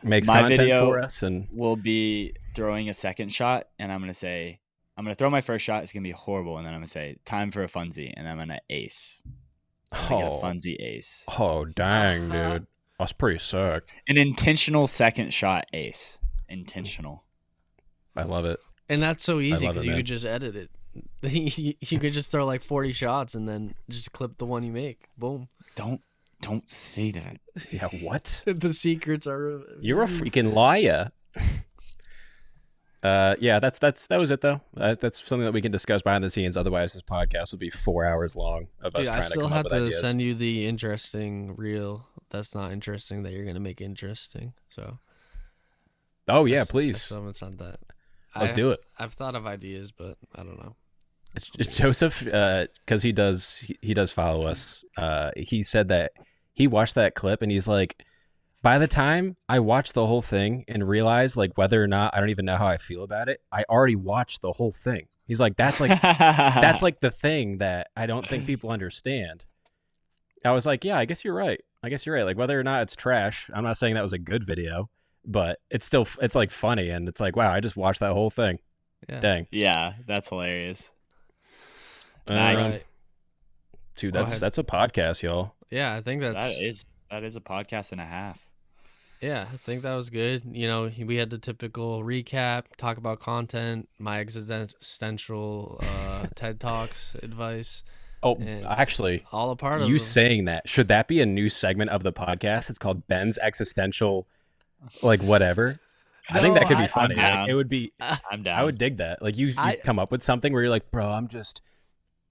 makes My content video for us, and We'll be throwing a second shot, and I'm gonna throw my first shot. It's gonna be horrible, and then I'm gonna say time for a Funsie, and I'm gonna ace. I get a Funsie ace. oh dang, dude, that's pretty sick. An intentional second shot ace. Intentional. I love it. And that's so easy love because it, you man. could just edit it. You could just throw like 40 shots and then just clip the one you make. Boom. Don't say that. Yeah, what? The secrets are. You're a freaking liar. Yeah, that was it though. That's something that we can discuss behind the scenes. Otherwise, this podcast will be 4 hours long of us Dude, trying I to still come have up with to ideas. send you the interesting reel. That's not interesting that you're gonna make interesting. So. Oh yeah, I please. still haven't sent that. Let's do it. I've thought of ideas, but I don't know. It's Joseph, because he does follow us. He said that he watched that clip and he's like, by the time I watched the whole thing and realized like whether or not I don't even know how I feel about it, I already watched the whole thing. He's like, that's like the thing that I don't think people understand. I was like, yeah, I guess you're right. Like whether or not it's trash, I'm not saying that was a good video, but it's like funny and it's like, wow, I just watched that whole thing. Yeah. Dang. Yeah, that's hilarious. Nice. Right. Dude, Go ahead. that's a podcast, y'all. Yeah, I think That is a podcast and a half. Yeah, I think that was good. You know, we had the typical recap, talk about content, my existential TED Talks advice, Oh, And actually, all a part of you them. saying that, should that be a new segment of the podcast? It's called Ben's Existential, like whatever. I think that could be I'm funny. down. Like, it would be. I'm down. I would dig that. Like you come up with something where you're like, bro, I'm just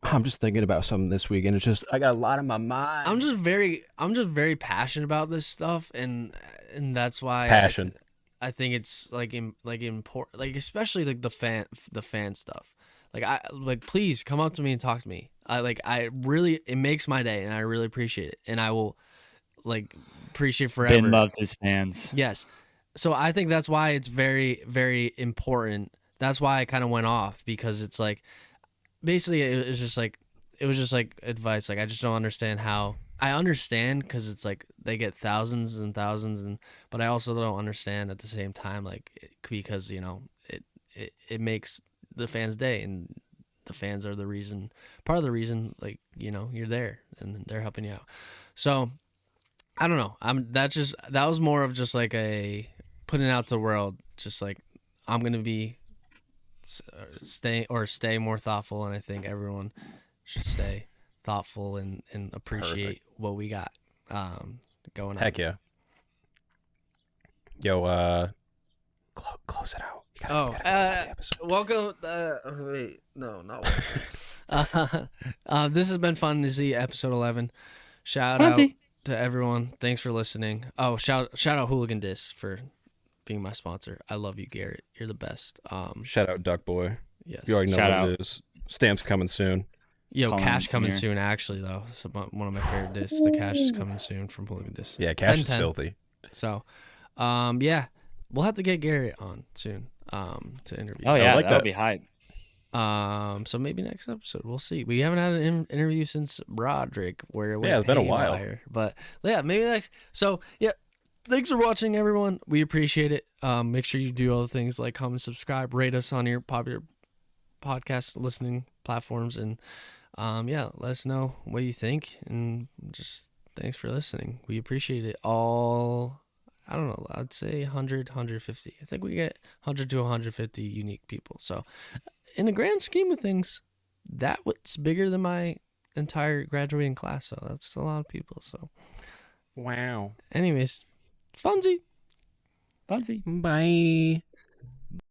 thinking about something this week, and it's just I got a lot on my mind. I'm just very passionate about this stuff, and that's why Passion. I think it's like important, like especially like the fan stuff. Like please come up to me and talk to me. It makes my day, and I really appreciate it, and I will like appreciate forever. Ben loves his fans. Yes. So I think that's why it's very, very important. That's why I kind of went off, because it's like, basically it was just like advice. Like, I just don't understand how. I understand because it's like they get thousands and thousands, but I also don't understand at the same time, because it makes the fans' day, and the fans are part of the reason, like, you're there and they're helping you out. So I don't know. That was more of just like a putting out to the world, just like I'm gonna be stay more thoughtful, and I think everyone should stay thoughtful and appreciate what we got going on. Heck yeah. Yo, close it out. You gotta close out the episode. Welcome. Wait, no, not welcome. This has been fun to see episode 11. Shout out to everyone. Thanks for listening. Oh, shout out Hooligan Disc for being my sponsor. I love you, Garrett. You're the best. Shout out Duck Boy. Yes. You already know Shout what out. it is. Stamps coming soon. Yo, Collins Cash coming here. soon. Actually, though, it's one of my favorite discs. The Cash is coming soon from Hooligan Disc. Yeah, Cash Ben is 10. filthy. So, yeah, we'll have to get Garrett on soon to interview. Oh yeah, like that'll that. be hype. So maybe next episode we'll see. We haven't had an interview since Broderick, where it went it's been a while. haywire. But yeah, maybe next. So yeah, thanks for watching, everyone. We appreciate it. Make sure you do all the things like comment, subscribe, rate us on your popular podcast listening platforms, and yeah, let us know what you think, and just thanks for listening. We appreciate it all. I don't know, I'd say 100, 150. I think we get 100 to 150 unique people. So in the grand scheme of things, that was bigger than my entire graduating class. So that's a lot of people. So Wow. anyways, Funsie. Funsie. Bye.